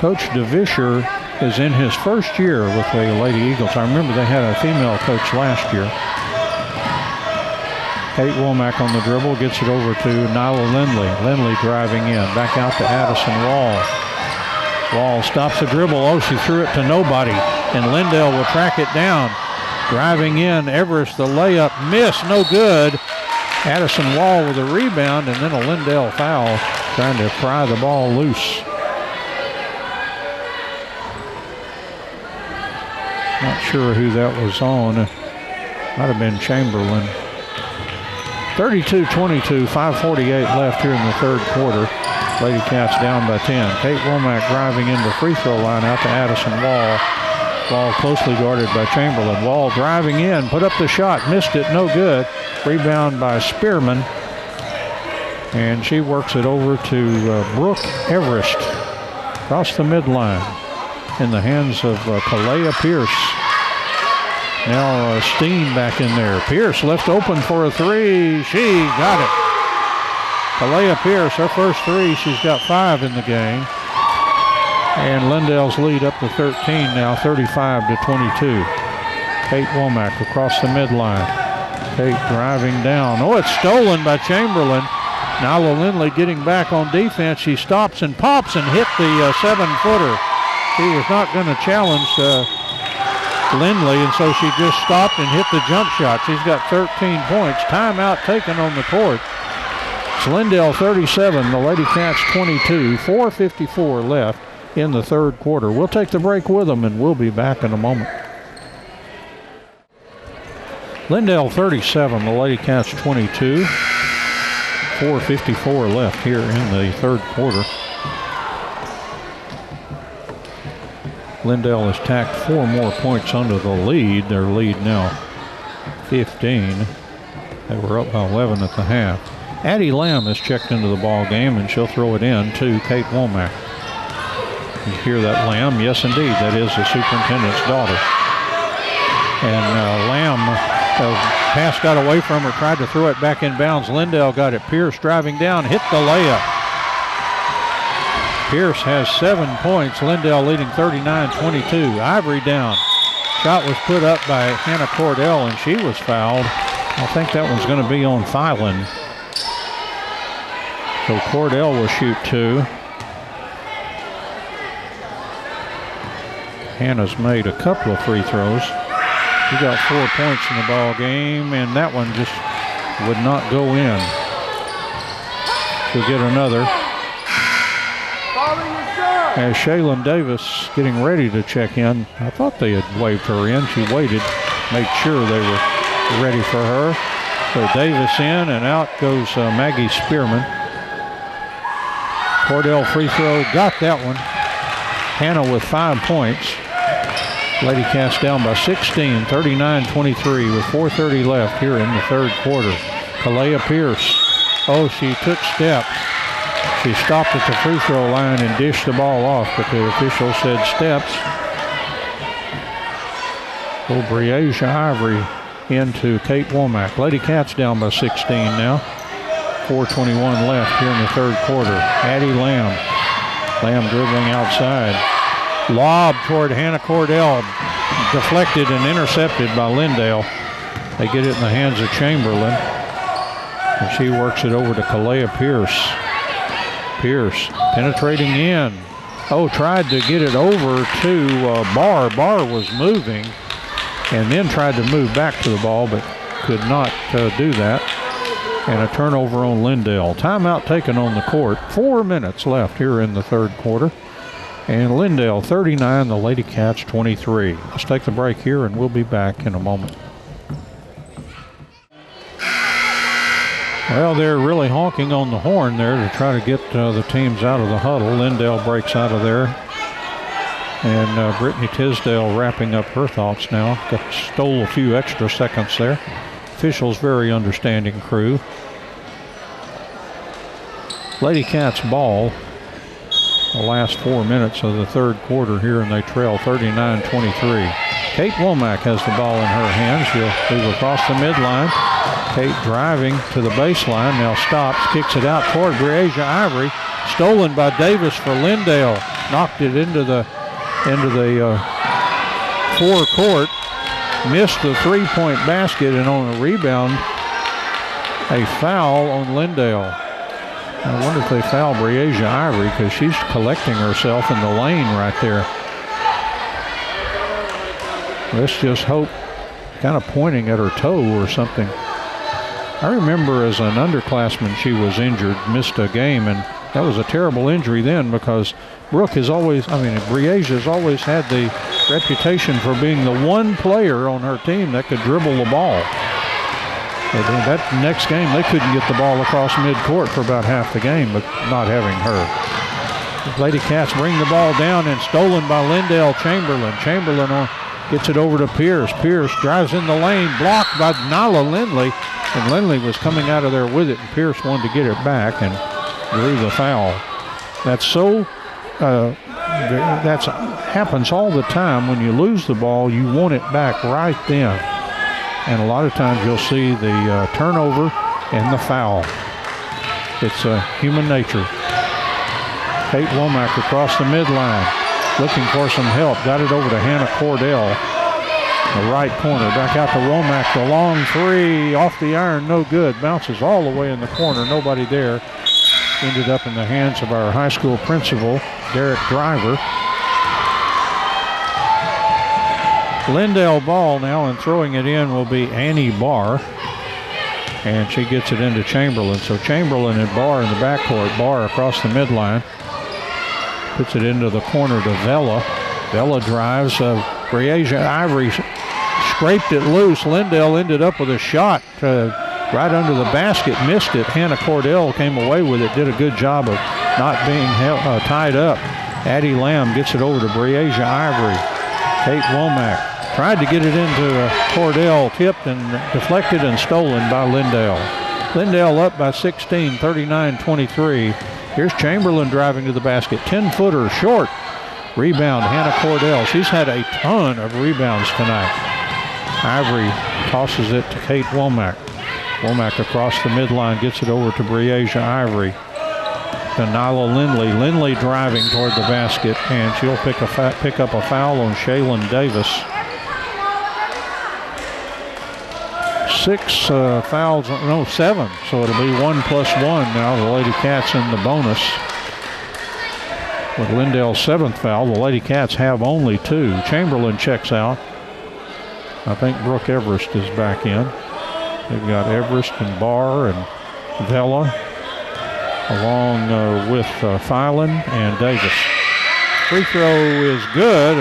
Coach DeVischer is in his first year with the Lady Eagles. I remember they had a female coach last year. Kate Womack on the dribble, gets it over to Nyla Lindley. Lindley driving in, back out to Addison Wall. Wall stops the dribble. Oh, she threw it to nobody, and Lindale will track it down. Driving in, Everest, the layup, miss, no good. Addison Wall with a rebound, and then a Lindale foul, trying to pry the ball loose. Not sure who that was on. Might have been Chamberlain. 32-22, 5:48 left here in the third quarter. Lady Cats down by 10. Kate Womack driving into the free throw line out to Addison Wall. Wall closely guarded by Chamberlain. Wall driving in, put up the shot, missed it, no good. Rebound by Spearman. And she works it over to Brooke Everest. Across the midline in the hands of Kalea Pierce. Now Steen back in there. Pierce left open for a three. She got it. Kalea Pierce, her first three. She's got 5 in the game. And Lindale's lead up to 13 now, 35-22. Kate Womack across the midline. Kate driving down. Oh, it's stolen by Chamberlain. Nyla Lindley getting back on defense. She stops and pops and hit the 7-footer. She was not going to challenge Lindley, and so she just stopped and hit the jump shot. She's got 13 points. Timeout taken on the court. It's Lindale 37, the Lady Cats 22. 4:54 left in the third quarter. We'll take the break with them, and we'll be back in a moment. Lindale 37, the Lady Cats 22. 4:54 left here in the third quarter. Lindale has tacked 4 more points under the lead. Their lead now 15. They were up by 11 at the half. Addie Lamb has checked into the ball game, and she'll throw it in to Kate Womack. You hear that, Lamb? Yes, indeed. That is the superintendent's daughter. And Lamb, pass got away from her, tried to throw it back in bounds. Lindale got it. Pierce driving down, hit the layup. Pierce has 7 points. Lindale leading 39-22. Ivory down. Shot was put up by Hannah Cordell, and she was fouled. I think that one's going to be on Thielen. So Cordell will shoot 2. Hannah's made a couple of free throws. She got 4 points in the ball game, and that one just would not go in. She'll get another. As Shaylin Davis getting ready to check in. I thought they had waved her in. She waited, made sure they were ready for her. So Davis in, and out goes Maggie Spearman. Cordell free throw, got that one. Hannah with 5 points. Lady Cats down by 16, 39-23 with 4:30 left here in the third quarter. Kalea Pierce. Oh, she took steps. She stopped at the free throw line and dished the ball off, but the official said steps. Breasia Ivory into Kate Womack. Lady Cats down by 16 now. 4:21 left here in the third quarter. Addie Lamb. Lamb dribbling outside. Lob toward Hannah Cordell. Deflected and intercepted by Lindale. They get it in the hands of Chamberlain. And she works it over to Kalea Pierce. Pierce penetrating in. Oh, tried to get it over to Barr. Barr was moving and then tried to move back to the ball, but could not do that. And a turnover on Lindale. Timeout taken on the court. 4 minutes left here in the third quarter. And Lindale 39, the Lady Cats 23. Let's take the break here and we'll be back in a moment. Well, they're really honking on the horn there to try to get the teams out of the huddle. Lindale breaks out of there. And Brittany Tisdale wrapping up her thoughts now. Stole a few extra seconds there. Officials, very understanding crew. Lady Cats ball. The last 4 minutes of the third quarter here, and they trail 39-23. Kate Womack has the ball in her hands. She'll move across the midline. Kate driving to the baseline, now stops, kicks it out toward Breasia Ivory. Stolen by Davis for Lindale. Knocked it into the forecourt. Missed the three-point basket, and on a rebound, a foul on Lindale. I wonder if they foul Breasia Ivory because she's collecting herself in the lane right there. Let's just hope, kind of pointing at her toe or something. I remember as an underclassman she was injured, missed a game, and that was a terrible injury then because Breasia has always had the reputation for being the one player on her team that could dribble the ball. But that next game, they couldn't get the ball across midcourt for about half the game, but not having her. The Lady Cats bring the ball down and stolen by Lindale Chamberlain. Chamberlain gets it over to Pierce. Pierce drives in the lane, blocked by Nyla Lindley, and Lindley was coming out of there with it, and Pierce wanted to get it back and drew the foul. That happens all the time. When you lose the ball, you want it back right then. And a lot of times you'll see the turnover and the foul. It's human nature. Kate Womack across the midline, looking for some help. Got it over to Hannah Cordell. The right corner, back out to Womack. The long three off the iron, no good. Bounces all the way in the corner, nobody there. Ended up in the hands of our high school principal, Derek Driver. Lindale ball now, and throwing it in will be Annie Barr. And she gets it into Chamberlain. So Chamberlain and Barr in the backcourt. Barr across the midline. Puts it into the corner to Vela. Vela drives. Breasia Ivory scraped it loose. Lindale ended up with a shot right under the basket. Missed it. Hannah Cordell came away with it. Did a good job of not being tied up. Addie Lamb gets it over to Breasia Ivory. Kate Womack tried to get it into Cordell, tipped and deflected and stolen by Lindale. Lindale up by 16, 39-23. Here's Chamberlain driving to the basket. 10-footer short. Rebound, Hannah Cordell. She's had a ton of rebounds tonight. Ivory tosses it to Kate Womack. Womack across the midline gets it over to Breasia Ivory. To Nyla Lindley. Lindley driving toward the basket, and she'll pick up a foul on Shaylin Davis. 7. So it'll be 1+1 now. The Lady Cats in the bonus. With Lindale's 7th foul, the Lady Cats have only 2. Chamberlain checks out. I think Brooke Everest is back in. They've got Everest and Barr and Vela, along with Filan and Davis. Free throw is good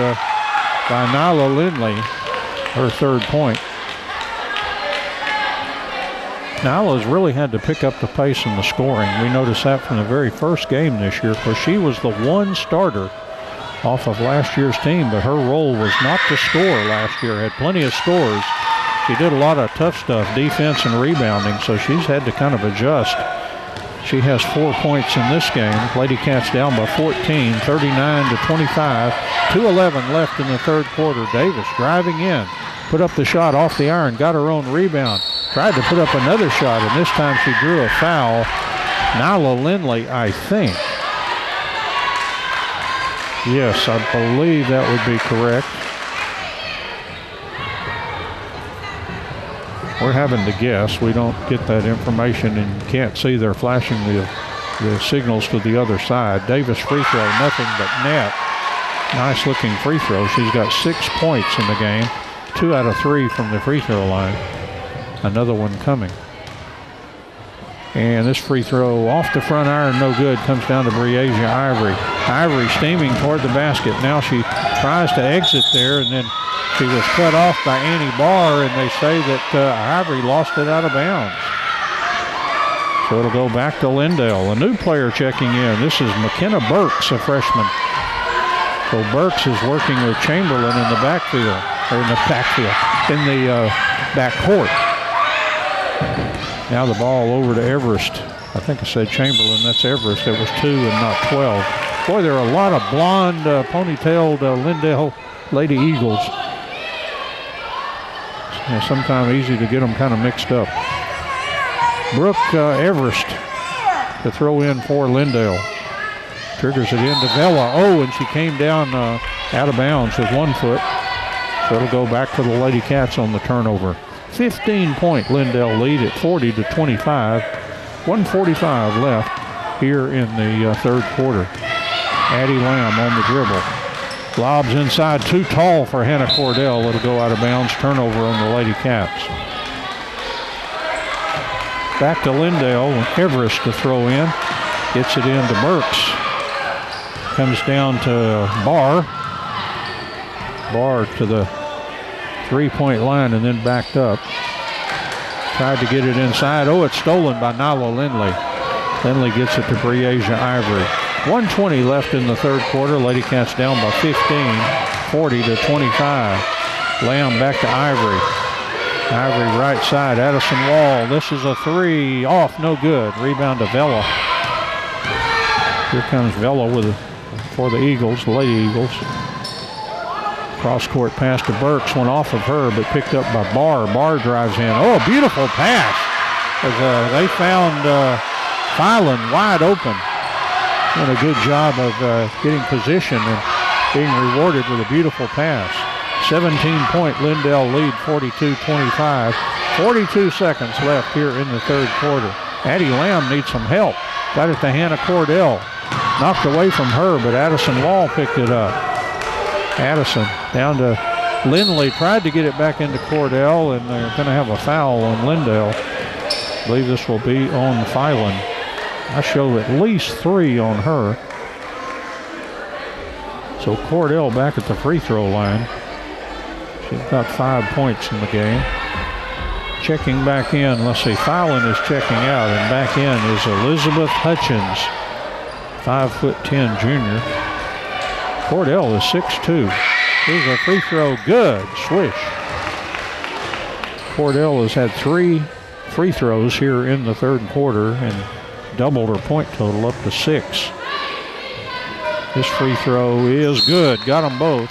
by Nyla Lindley, her 3rd point. Nyla's really had to pick up the pace in the scoring. We noticed that from the very first game this year, because she was the one starter off of last year's team, but her role was not to score last year. Had plenty of scores. She did a lot of tough stuff, defense and rebounding, so she's had to kind of adjust. She has 4 points in this game. Lady Cats down by 14, 39-25. 2:11 left in the third quarter. Davis driving in. put up the shot off the iron, got her own rebound. Tried to put up another shot, and this time she drew a foul. Nyla Lindley, I think. Yes, I believe that would be correct. We're having to guess. We don't get that information and can't see they're flashing the signals to the other side. Davis free throw, nothing but net. Nice looking free throw. She's got 6 points in the game. 2 out of 3 from the free throw line. Another one coming. And this free throw off the front iron, no good. Comes down to Breasia Ivory. Ivory steaming toward the basket. Now she tries to exit there, and then she was cut off by Annie Barr, and they say that Ivory lost it out of bounds. So it'll go back to Lindale. A new player checking in. This is Mckenna Burks, a freshman. So Burks is working with Chamberlain in the backfield, or in the backfield, in the backcourt. Now the ball over to Everest. I think I said Chamberlain. That's Everest. It was 2 and not 12. Boy, there are a lot of blonde, ponytailed Lindale Lady Eagles. It's sometimes easy to get them kind of mixed up. Brooke Everest to throw in for Lindale. Triggers it into Vela. Oh, and she came down out of bounds with 1 foot. So it'll go back to the Lady Cats on the turnover. 15-point Lindale lead at 40-25. 1:45 left here in the third quarter. Addie Lamb on the dribble. Lobs inside, too tall for Hannah Cordell. It'll go out of bounds. Turnover on the Lady Cats. Back to Lindale. Everest to throw in. Gets it into Burks. Comes down to Barr. Barr to the three-point line and then backed up. Tried to get it inside. Oh, it's stolen by Nyla Lindley. Lindley gets it to Breasia Ivory. 1:20 left in the third quarter. Lady Cats down by 15, 40-25. Lamb back to Ivory. Ivory right side. Addison Wall. This is a 3. Off, no good. Rebound to Vela. Here comes Vela for the Eagles, the Lady Eagles. Cross-court pass to Burks. Went off of her, but picked up by Barr. Barr drives in. Oh, a beautiful pass. As they found Filan wide open. Done a good job of getting position and being rewarded with a beautiful pass. 17-point Lindale lead, 42-25. 42 seconds left here in the third quarter. Addie Lamb needs some help. Got it to Hannah Cordell. Knocked away from her, but Addison Wall picked it up. Addison down to Lindley. Tried to get it back into Cordell, and they're going to have a foul on Lindale. I believe this will be on Filan. I show at least 3 on her. So Cordell back at the free throw line. She's got 5 points in the game. Checking back in. Let's see, Filan is checking out, and back in is Elizabeth Hutchins, 5'10" junior. Cordell is 6'2". Here's a free throw, good, swish. Cordell has had 3 free throws here in the third quarter and doubled her point total up to 6. This free throw is good, got them both.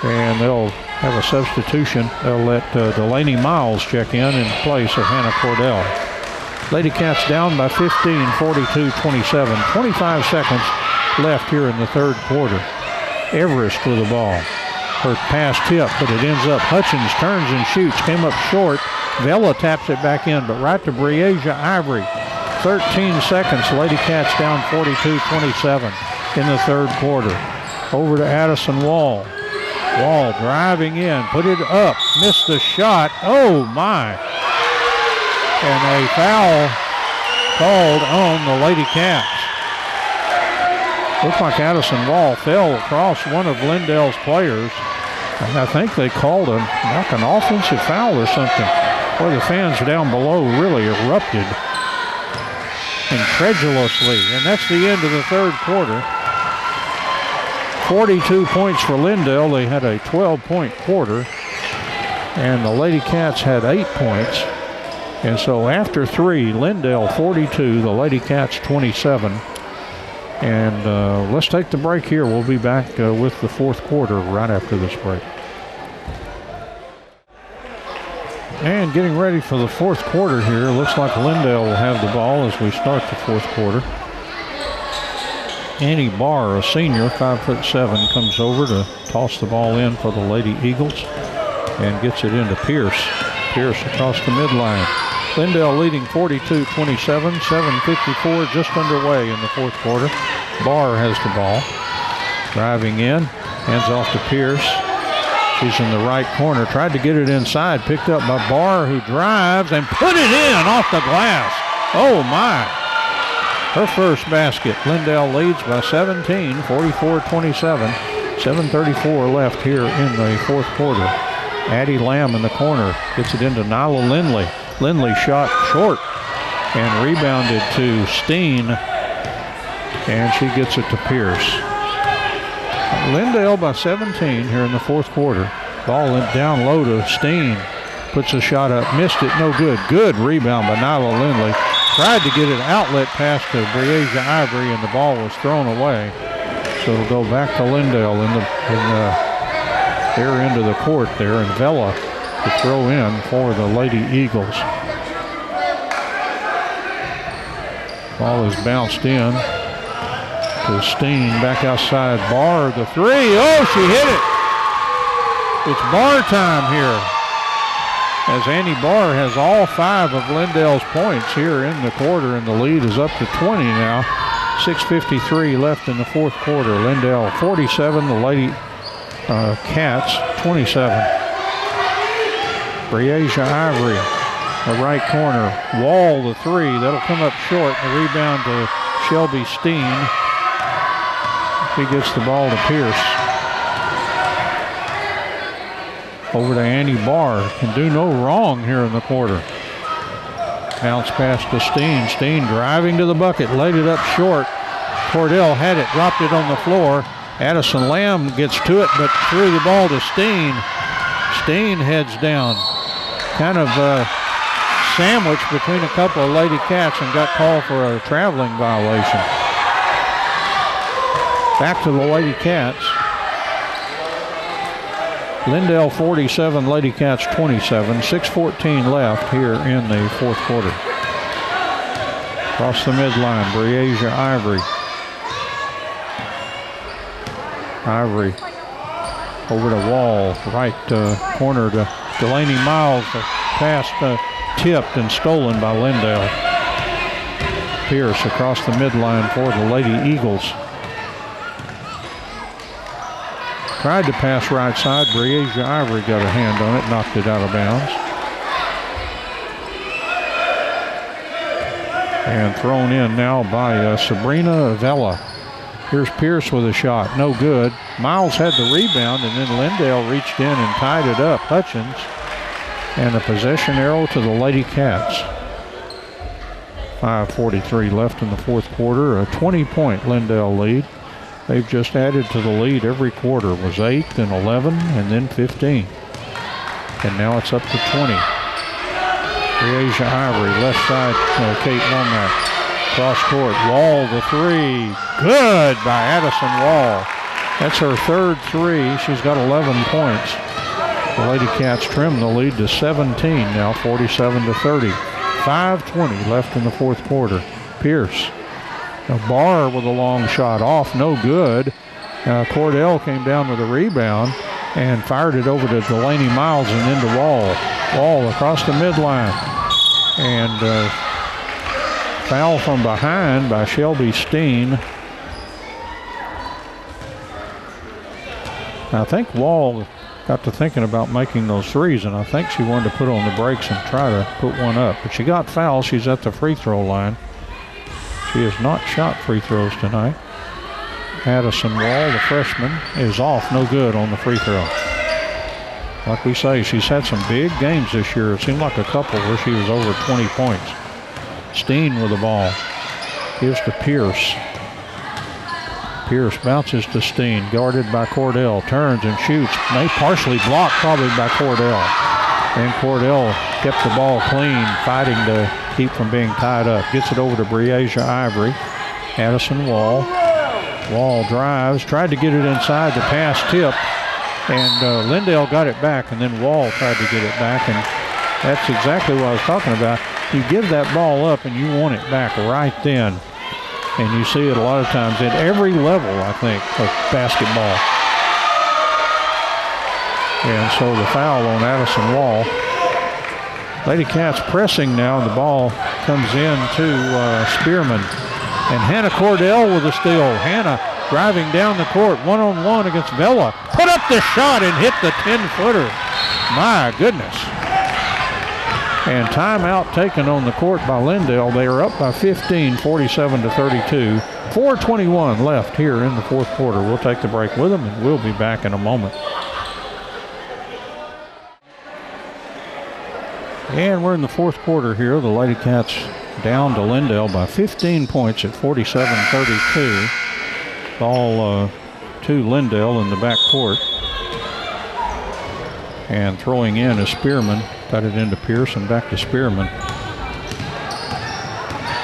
And they'll have a substitution. They'll let Delaney Miles check in place of Hannah Cordell. Lady Cats down by 15, 42-27. 25 seconds left here in the third quarter. Everest with the ball. Her pass tip, but it ends up Hutchins turns and shoots. Came up short. Vela taps it back in, but right to Breasia Ivory. 13 seconds. Lady Cats down 42-27 in the third quarter. Over to Addison Wall. Wall driving in, put it up, missed the shot. Oh my! And a foul called on the Lady Cats. Looks like Addison Wall fell across one of Lindale's players. And I think they called him like an offensive foul or something. Boy, the fans down below really erupted incredulously. And that's the end of the third quarter. 42 points for Lindale. They had a 12-point quarter. And the Lady Cats had 8 points. And so after 3, Lindale 42, the Lady Cats 27. And let's take the break here. We'll be back with the fourth quarter right after this break. And getting ready for the fourth quarter here. Looks like Lindale will have the ball as we start the fourth quarter. Annie Barr, a senior, 5'7", comes over to toss the ball in for the Lady Eagles and gets it into Pierce. Pierce across the midline. Lindale leading 42-27, 7:54 just underway in the fourth quarter. Barr has the ball. Driving in, hands off to Pierce. She's in the right corner, tried to get it inside, picked up by Barr, who drives and put it in off the glass. Oh my. Her first basket. Lindale leads by 17, 44-27. 7:34 left here in the fourth quarter. Addie Lamb in the corner gets it into Nyla Lindley. Lindley shot short and rebounded to Steen, and she gets it to Pierce. Lindale by 17 here in the fourth quarter. Ball down low to Steen. Puts a shot up, missed it, no good. Good rebound by Nyla Lindley. Tried to get an outlet pass to Breasia Ivory, and the ball was thrown away. So it'll go back to Lindale in their end of the court there, and Vela to throw in for the Lady Eagles. Ball is bounced in to Steen, back outside. Barr, the three. Oh, she hit it. It's Barr time here, as Annie Barr has all 5 of Lindale's points here in the quarter, and the lead is up to 20 now. 6:53 left in the fourth quarter. Lindale 47, the Lady Cats 27. Breasia Ivory, the right corner. Wall, the three. That'll come up short. The rebound to Shelby Steen. He gets the ball to Pierce. Over to Annie Barr. Can do no wrong here in the quarter. Bounce pass to Steen. Steen driving to the bucket. Laid it up short. Cordell had it. Dropped it on the floor. Addison Lamb gets to it, but threw the ball to Steen. Steen heads down. Kind of sandwiched between a couple of Lady Cats and got called for a traveling violation. Back to the Lady Cats. Lindale 47, Lady Cats 27. 6:14 left here in the fourth quarter. Across the midline, Breasia Ivory. Ivory over to Wall, right corner to Delaney Miles. The pass tipped and stolen by Lindale. Pierce across the midline for the Lady Eagles. Tried to pass right side. Breasia Ivory got a hand on it, knocked it out of bounds. And thrown in now by Sabrina Vela. Here's Pierce with a shot, no good. Miles had the rebound, and then Lindale reached in and tied it up. Hutchins, and a possession arrow to the Lady Cats. 5:43 left in the fourth quarter. A 20-point Lindale lead. They've just added to the lead every quarter. It was 8, then 11, and then 15. And now it's up to 20. Breasia Ivory, left side, Kate Womack. Cross court, Wall, the three. Good by Addison Wall. That's her third three. She's got 11 points. The Lady Cats trim the lead to 17 now, 47-30. 5:20 left in the fourth quarter. Pierce. A Barr with a long shot off, no good. Cordell came down with a rebound and fired it over to Delaney Miles and into Wall. Wall across the midline. And foul from behind by Shelby Steen. I think Wall got to thinking about making those threes, and I think she wanted to put on the brakes and try to put one up. But she got fouled. She's at the free throw line. She has not shot free throws tonight. Addison Wall, the freshman, is off, no good on the free throw. Like we say, she's had some big games this year. It seemed like a couple where she was over 20 points. Steen with the ball. Gives to Pierce. Pierce bounces to Steen, guarded by Cordell. Turns and shoots. May partially blocked probably by Cordell. And Cordell kept the ball clean, fighting to keep from being tied up. Gets it over to Breasia Ivory. Addison Wall. Wall drives, tried to get it inside. The pass tipped, and Lindale got it back, and then Wall tried to get it back, and That's exactly what I was talking about. You give that ball up and you want it back right then. And you see it a lot of times at every level, I think, of basketball. And so the foul on Addison Wall. Lady Cats pressing now. The ball comes in to Spearman. And Hannah Cordell with a steal. Hannah driving down the court, one-on-one against Vela. Put up the shot and hit the 10-footer. My goodness. And timeout taken on the court by Lindale. They are up by 15, 47-32. 4:21 left here in the fourth quarter. We'll take the break with them, and we'll be back in a moment. And we're in the fourth quarter here. The Lady Cats down to Lindale by 15 points at 47-32. Ball to Lindale in the back court. And throwing in is Spearman. Got it into Pierce and back to Spearman.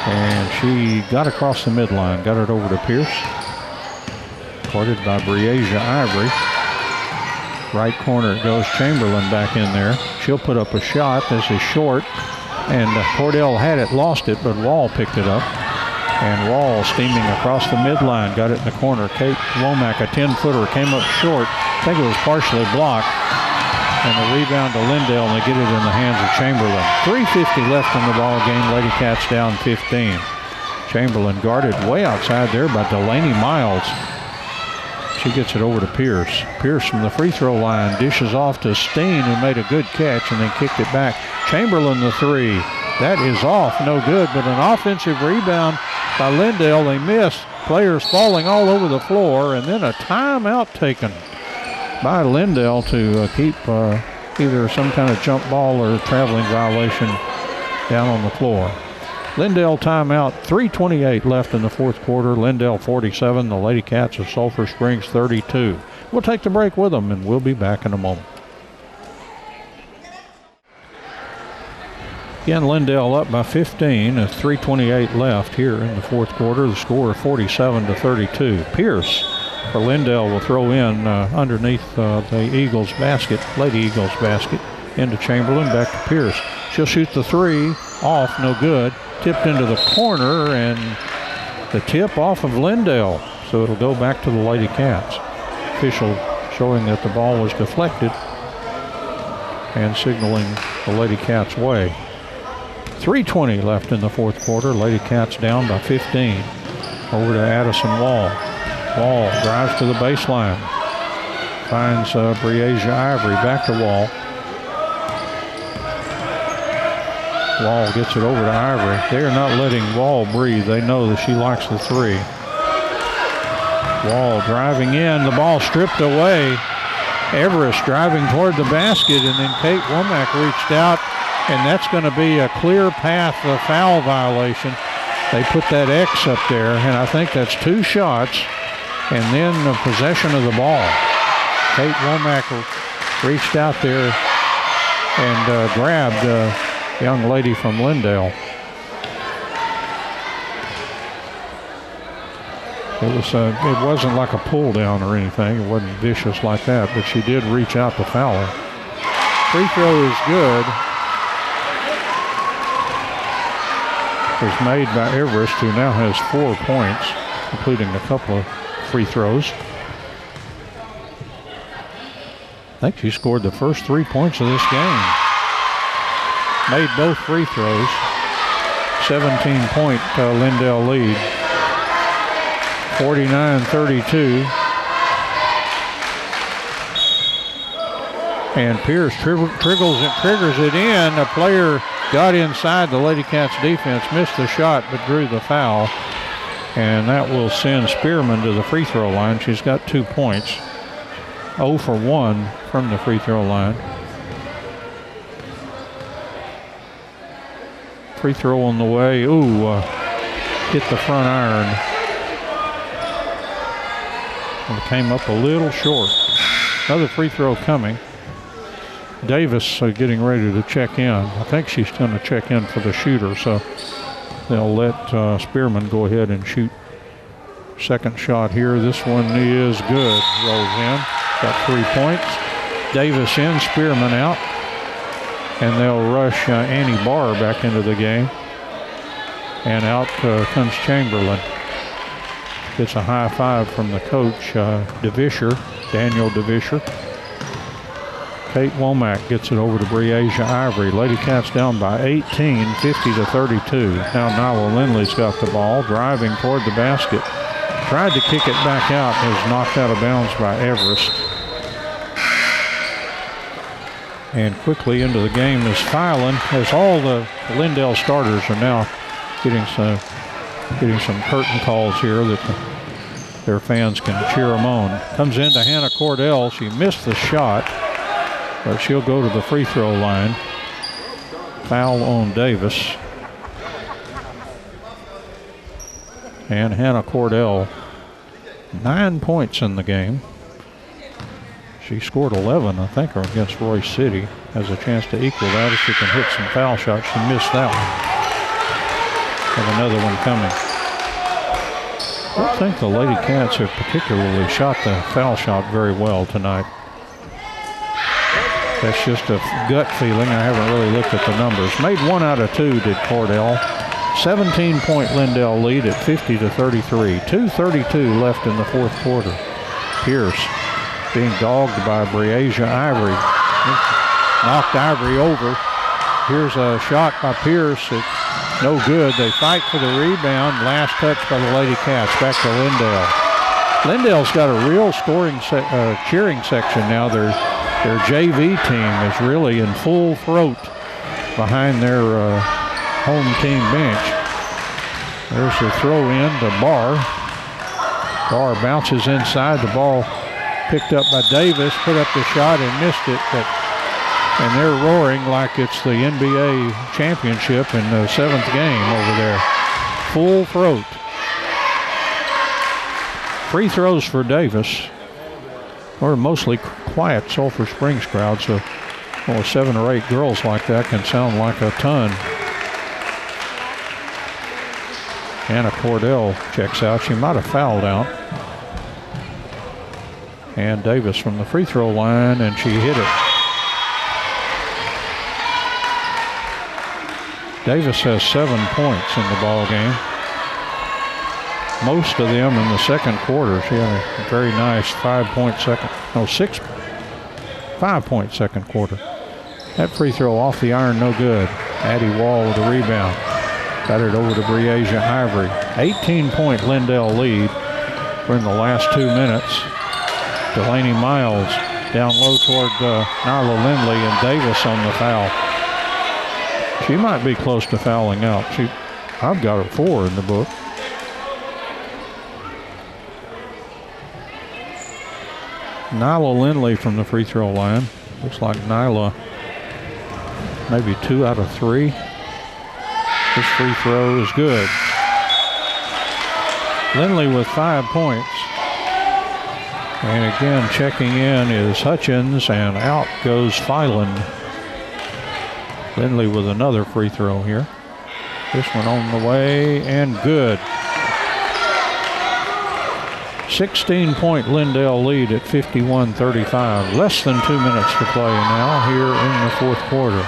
And she got across the midline. Got it over to Pierce. Guarded by Breasia Ivory. Right corner it goes. Chamberlain back in there. She'll put up a shot. This is short. And Cordell had it, lost it, but Wall picked it up. And Wall steaming across the midline. Got it in the corner. Kate Womack, a 10-footer, came up short. I think it was partially blocked. And the rebound to Lindale, and they get it in the hands of Chamberlain. 3:50 left in the ball game. Lady Cats down 15. Chamberlain guarded way outside there by Delaney Miles. She gets it over to Pierce. Pierce from the free throw line dishes off to Steen, who made a good catch and then kicked it back. Chamberlain the three. That is off, no good, but an offensive rebound by Lindale. They miss. Players falling all over the floor, and then a timeout taken by Lindale to keep either some kind of jump ball or traveling violation down on the floor. Lindale timeout, 3:28 left in the fourth quarter. Lindale 47, the Lady Cats of Sulphur Springs 32. We'll take the break with them, and we'll be back in a moment. Again, Lindale up by 15, 3:28 left here in the fourth quarter. The score 47-32. Pierce for Lindale will throw in underneath the Eagles basket, Lady Eagles basket, into Chamberlain, back to Pierce. She'll shoot the three, off, no good. Tipped into the corner, and the tip off of Lindale. So it'll go back to the Lady Cats. Official showing that the ball was deflected and signaling the Lady Cats' way. 3:20 left in the fourth quarter. Lady Cats down by 15. Over to Addison Wall. Wall drives to the baseline. Finds Breasia Ivory, back to Wall. Wall gets it over to Ivory. They are not letting Wall breathe. They know that she likes the three. Wall driving in. The ball stripped away. Everest driving toward the basket, and then Kate Womack reached out, and that's going to be a clear path of foul violation. They put that X up there, and I think that's two shots, and then the possession of the ball. Kate Womack reached out there and grabbed a young lady from Lindale. It wasn't like a pull down or anything. It wasn't vicious like that, but she did reach out to foul her. Free throw is good. It was made by Everest, who now has 4 points, including a couple of free throws. I think she scored the first 3 points of this game. Made both free throws. 17-point Lindale lead. 49-32. And Pierce triggers it in. A player got inside the Lady Cats defense, missed the shot, but drew the foul. And that will send Spearman to the free throw line. She's got 2 points. 0 for 1 from the free throw line. Free throw on the way. Ooh, hit the front iron. And came up a little short. Another free throw coming. Davis getting ready to check in. I think she's going to check in for the shooter, so they'll let Spearman go ahead and shoot. Second shot here. This one is good. Rolls in. Got 3 points. Davis in, Spearman out. and they'll rush Annie Barr back into the game. And out comes Chamberlain. Gets a high five from the coach, Daniel DeVischer. Kate Womack gets it over to Breasia Ivory. Lady Cats down by 18, 50-32. Now Nyla Lindley's got the ball, driving toward the basket. Tried to kick it back out, is knocked out of bounds by Everest. And quickly into the game is Filan, as all the Lindale starters are now getting some curtain calls here that their fans can cheer them on. Comes into Hannah Cordell. She missed the shot, but she'll go to the free throw line. Foul on Davis. And Hannah Cordell, 9 points in the game. She scored 11, I think, against Royce City. Has a chance to equal that if she can hit some foul shots. She missed that one. Have another one coming. I don't think the Lady Cats have particularly shot the foul shot very well tonight. That's just a gut feeling. I haven't really looked at the numbers. Made 1 out of 2, did Cordell. 17-point Lindale lead at 50-33. 2:32 left in the fourth quarter. Pierce being dogged by Breasia Ivory. Knocked Ivory over. Here's a shot by Pierce. It's no good. They fight for the rebound. Last touch by the Lady Cats. Back to Lindale. Lindale's got a real cheering section now. Their JV team is really in full throat behind their home team bench. There's the throw in to Barr. Barr bounces inside. The ball picked up by Davis. Put up the shot and missed it. And they're roaring like it's the NBA championship in the 7th game over there. Full throat. Free throws for Davis. We're mostly quiet Sulphur Springs crowd, so 7 or 8 girls like that can sound like a ton. Hannah Cordell checks out. She might have fouled out. And Davis from the free throw line, and she hit it. Davis has 7 points in the ball game. Most of them in the second quarter. She had a very nice 5-point second quarter. That free throw off the iron, no good. Addie Wall with a rebound. Got it over to Breasia Ivory. 18-point Lindale lead. We're in the last 2 minutes. Delaney Miles down low toward Nyla Lindley, and Davis on the foul. She might be close to fouling out. I've got her 4 in the book. Nyla Lindley from the free throw line. Looks like Nyla maybe 2 out of 3. This free throw is good. Lindley with 5 points. And again, checking in is Hutchins, and out goes Filan. Lindley with another free throw here. This one on the way, and good. 16-point Lindale lead at 51-35. Less than 2 minutes to play now here in the fourth quarter.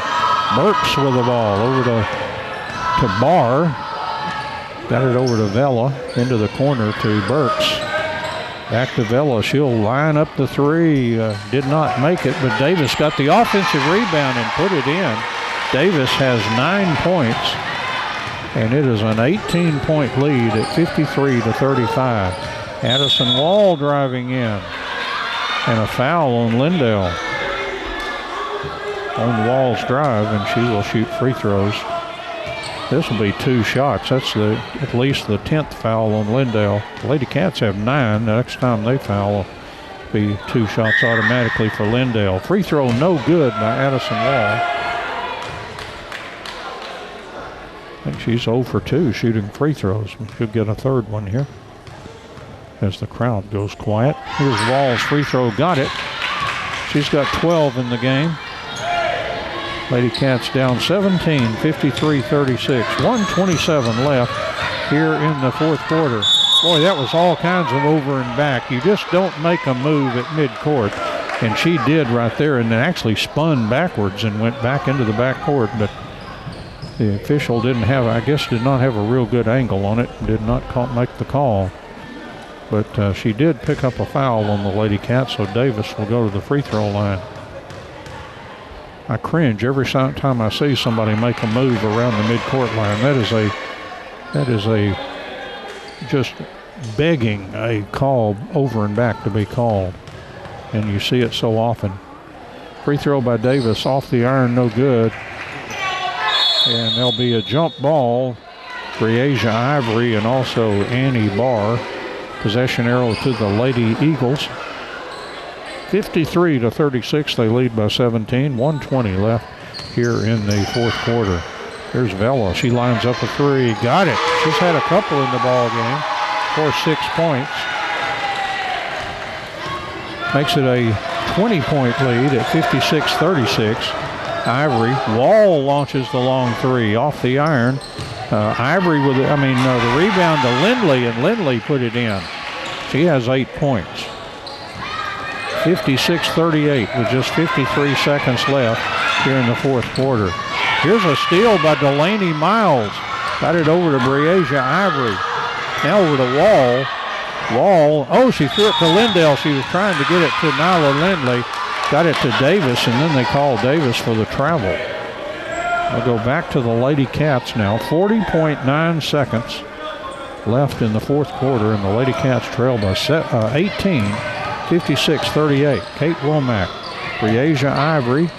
Burks with the ball over to Barr. Got it over to Vela, into the corner to Burks. Back to Vela. She'll line up the 3. Did not make it, but Davis got the offensive rebound and put it in. Davis has 9 points, and it is an 18-point lead at 53-35. Addison Wall driving in, and a foul on Lindale on Wall's drive, and she will shoot free throws. This will be 2 shots. That's at least the 10th foul on Lindale. The Lady Cats have 9. The next time they foul will be 2 shots automatically for Lindale. Free throw no good by Addison Wall. I think she's 0 for 2 shooting free throws. She'll get a 3rd one here as the crowd goes quiet. Here's Wall's free throw. Got it. She's got 12 in the game. Lady Cats down 17, 53-36. 1:27 left here in the fourth quarter. Boy, that was all kinds of over and back. You just don't make a move at midcourt. And she did right there, and then actually spun backwards and went back into the backcourt. But the official did not have a real good angle on it, did not make the call. But she did pick up a foul on the Lady Cat, so Davis will go to the free throw line. I cringe every time I see somebody make a move around the midcourt line. That is a just begging a call over and back to be called, and you see it so often. Free throw by Davis off the iron, no good, and there'll be a jump ball for Asia Ivory and also Annie Barr. Possession arrow to the Lady Eagles. 53-36, they lead by 17. 1:20 left here in the fourth quarter. Here's Vela. She lines up a three. Got it. She's had a couple in the ball game for 6 points. Makes it a 20-point lead at 56-36. Ivory. Wall launches the long three off the iron. Ivory with the rebound to Lindley, and Lindley put it in. She has 8 points. 56-38 with just 53 seconds left here in the fourth quarter. Here's a steal by Delaney Miles. Got it over to Breasia Ivory. Now over to Wall. She threw it to Lindale. She was trying to get it to Nyla Lindley. Got it to Davis, and then they called Davis for the travel. We'll go back to the Lady Cats now. 40.9 seconds left in the fourth quarter, and the Lady Cats trail by 18, 56-38. Kate Womack, Breasia Ivory.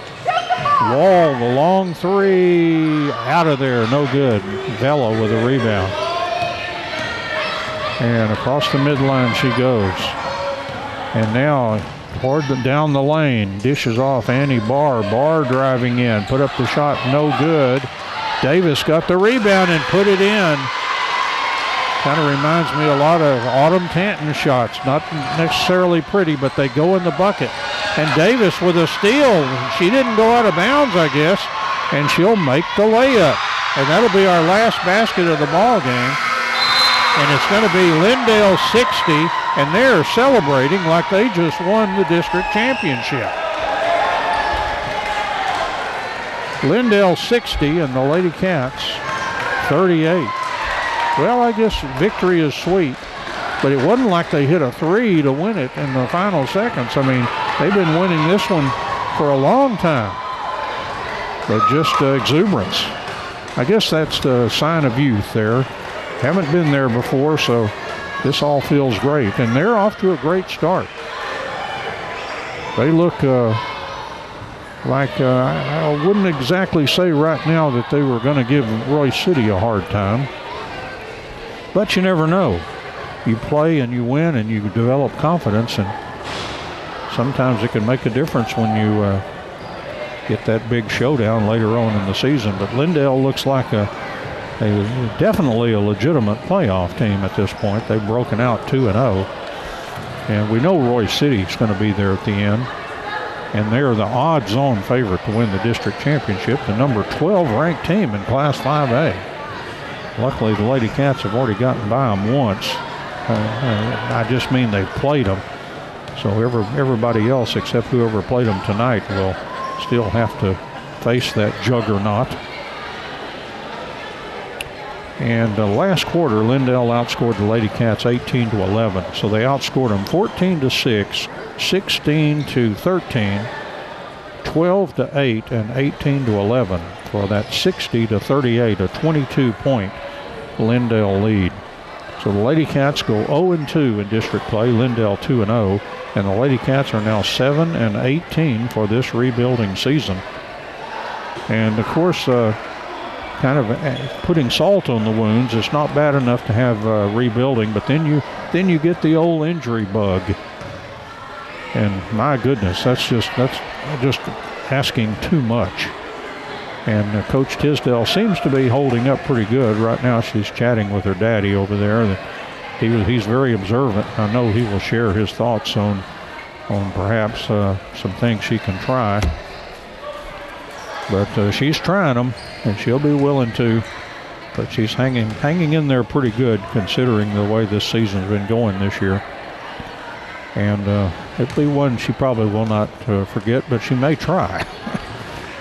Wall, the long three, out of there, no good. Vela with a rebound. And across the midline she goes. And now down the lane, dishes off Annie Barr. Barr driving in, put up the shot, no good. Davis got the rebound and put it in. Kind of reminds me a lot of Autumn Tanton shots. Not necessarily pretty, but they go in the bucket. And Davis with a steal. She didn't go out of bounds, I guess, and she'll make the layup. And that'll be our last basket of the ball game. And it's going to be Lindale 60, and they're celebrating like they just won the district championship. Lindale 60 and the Lady Cats 38. Well, I guess victory is sweet, but it wasn't like they hit a three to win it in the final seconds. I mean, they've been winning this one for a long time, but just exuberance. I guess that's the sign of youth there. Haven't been there before, so this all feels great. And they're off to a great start. They look I wouldn't exactly say right now that they were going to give Royce City a hard time. But you never know. You play and you win and you develop confidence, and sometimes it can make a difference when you get that big showdown later on in the season. But Lindale looks like definitely a legitimate playoff team at this point. They've broken out 2-0. And we know Royce City is going to be there at the end. And they're the odds-on favorite to win the district championship, the number 12 ranked team in Class 5A. Luckily, the Lady Cats have already gotten by them once. I just mean they've played them. So everybody else except whoever played them tonight will still have to face that juggernaut. And last quarter, Lindale outscored the Lady Cats 18-11. So they outscored them 14-6, 16-13, 12-8, and 18-11 for that 60-38, a 22-point Lindale lead. So the Lady Cats go 0-2 in district play, Lindale 2-0, and the Lady Cats are now 7-18 for this rebuilding season. And of course, kind of putting salt on the wounds. It's not bad enough to have rebuilding, but then you get the old injury bug. And my goodness, that's just asking too much. And Coach Tisdale seems to be holding up pretty good. Right now she's chatting with her daddy over there. He's very observant. I know he will share his thoughts on perhaps some things she can try. But she's trying them, and she'll be willing to. But she's hanging in there pretty good considering the way this season's been going this year. And It'll be one she probably will not forget, but she may try.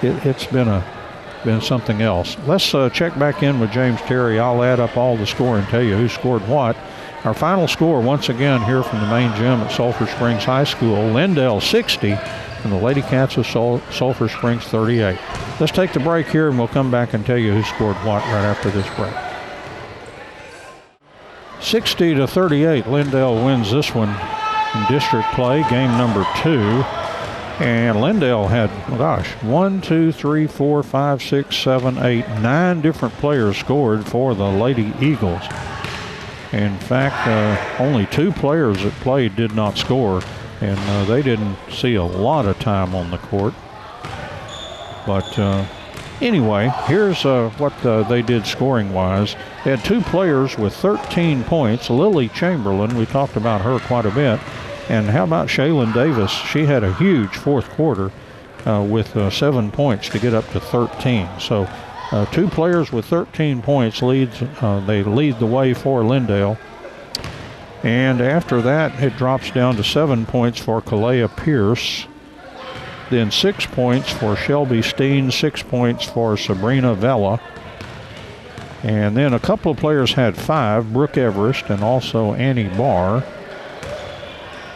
It's been something else. Let's check back in with James Terry. I'll add up all the score and tell you who scored what. Our final score, once again, here from the main gym at Sulphur Springs High School, Lindale 60, and the Lady Cats of Sulphur Springs 38. Let's take the break here, and we'll come back and tell you who scored what right after this break. 60-38, Lindale wins this one in district play, game number 2. And Lindale had, 9 different players scored for the Lady Eagles. In fact, only 2 players that played did not score, and they didn't see a lot of time on the court. But anyway, here's what they did scoring-wise. They had 2 players with 13 points. Lily Chamberlain, we talked about her quite a bit. And how about Shaylin Davis? She had a huge fourth quarter with 7 points to get up to 13. So 2 players with 13 points they lead the way for Lindale. And after that, it drops down to 7 points for Kalea Pierce. Then 6 points for Shelby Steen, 6 points for Sabrina Vella. And then a couple of players had 5, Brooke Everest and also Annie Barr.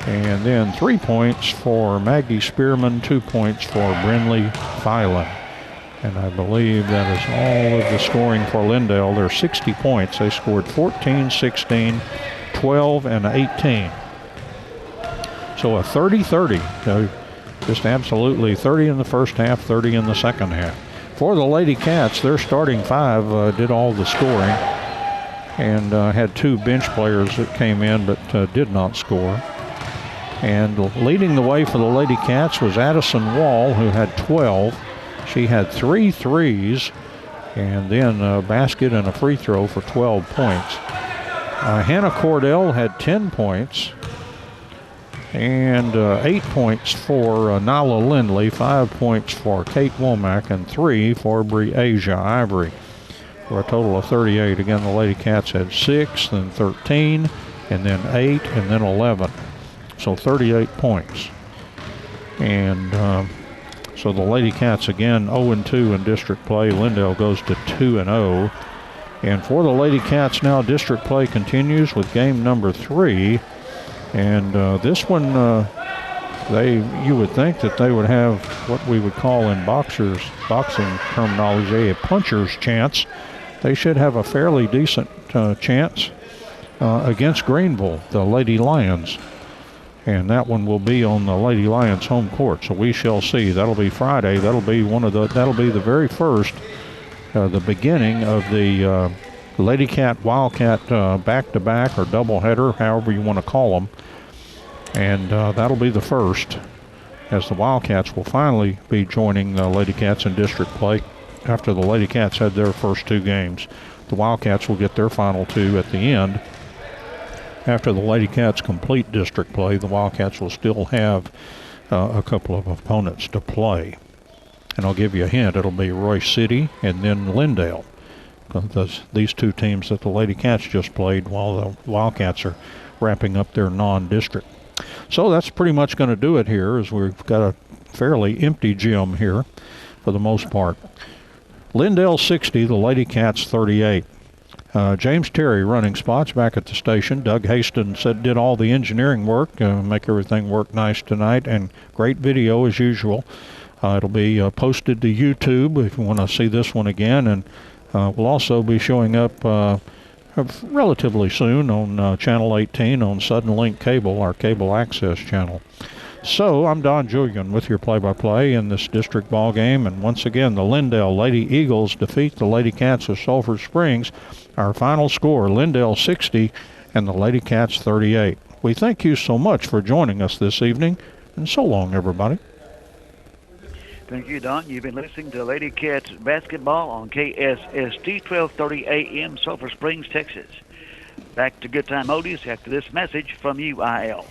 And then 3 points for Maggie Spearman, 2 points for Brinley Filan. And I believe that is all of the scoring for Lindale. They're 60 points. They scored 14, 16, 12, and 18. So a 30-30. Just absolutely 30 in the first half, 30 in the second half. For the Lady Cats, their starting 5 did all the scoring and had 2 bench players that came in but did not score. And leading the way for the Lady Cats was Addison Wall, who had 12. She had 3 threes and then a basket and a free throw for 12 points. Hannah Cordell had 10 points and 8 points for Nala Lindley, 5 points for Kate Womack, and 3 for Breasia Ivory, for a total of 38. Again, the Lady Cats had 6, then 13, and then 8, and then 11. So 38 points. And so the Lady Cats again 0-2 in district play. Lindale goes to 2-0. And for the Lady Cats now, district play continues with game number 3. And this one, you would think that they would have what we would call in boxing terminology a puncher's chance. They should have a fairly decent chance against Greenville, the Lady Lions. And that one will be on the Lady Lions home court. So we shall see. That'll be Friday. That'll be the very first, the beginning of the Lady Cat Wildcat back-to-back or doubleheader, however you want to call them. And that'll be the first, as the Wildcats will finally be joining the Lady Cats in district play after the Lady Cats had their first 2 games. The Wildcats will get their final 2 at the end. After the Lady Cats complete district play, the Wildcats will still have a couple of opponents to play. And I'll give you a hint, it'll be Royce City and then Lindale. These 2 teams that the Lady Cats just played while the Wildcats are wrapping up their non-district. So that's pretty much going to do it here, as we've got a fairly empty gym here for the most part. Lindale 60, the Lady Cats 38. James Terry running spots back at the station. Doug Hastings did all the engineering work, make everything work nice tonight, and great video as usual. It'll be posted to YouTube if you want to see this one again, and we'll also be showing up relatively soon on Channel 18 on Sudden Link Cable, our cable access channel. So I'm Don Julian with your play-by-play in this district ball game, and once again the Lindale Lady Eagles defeat the Lady Cats of Sulphur Springs. Our final score, Lindale 60 and the Lady Cats 38. We thank you so much for joining us this evening, and so long, everybody. Thank you, Don. You've been listening to Lady Cats basketball on KSST 1230 AM, Sulphur Springs, Texas. Back to Good Time Oldies after this message from UIL.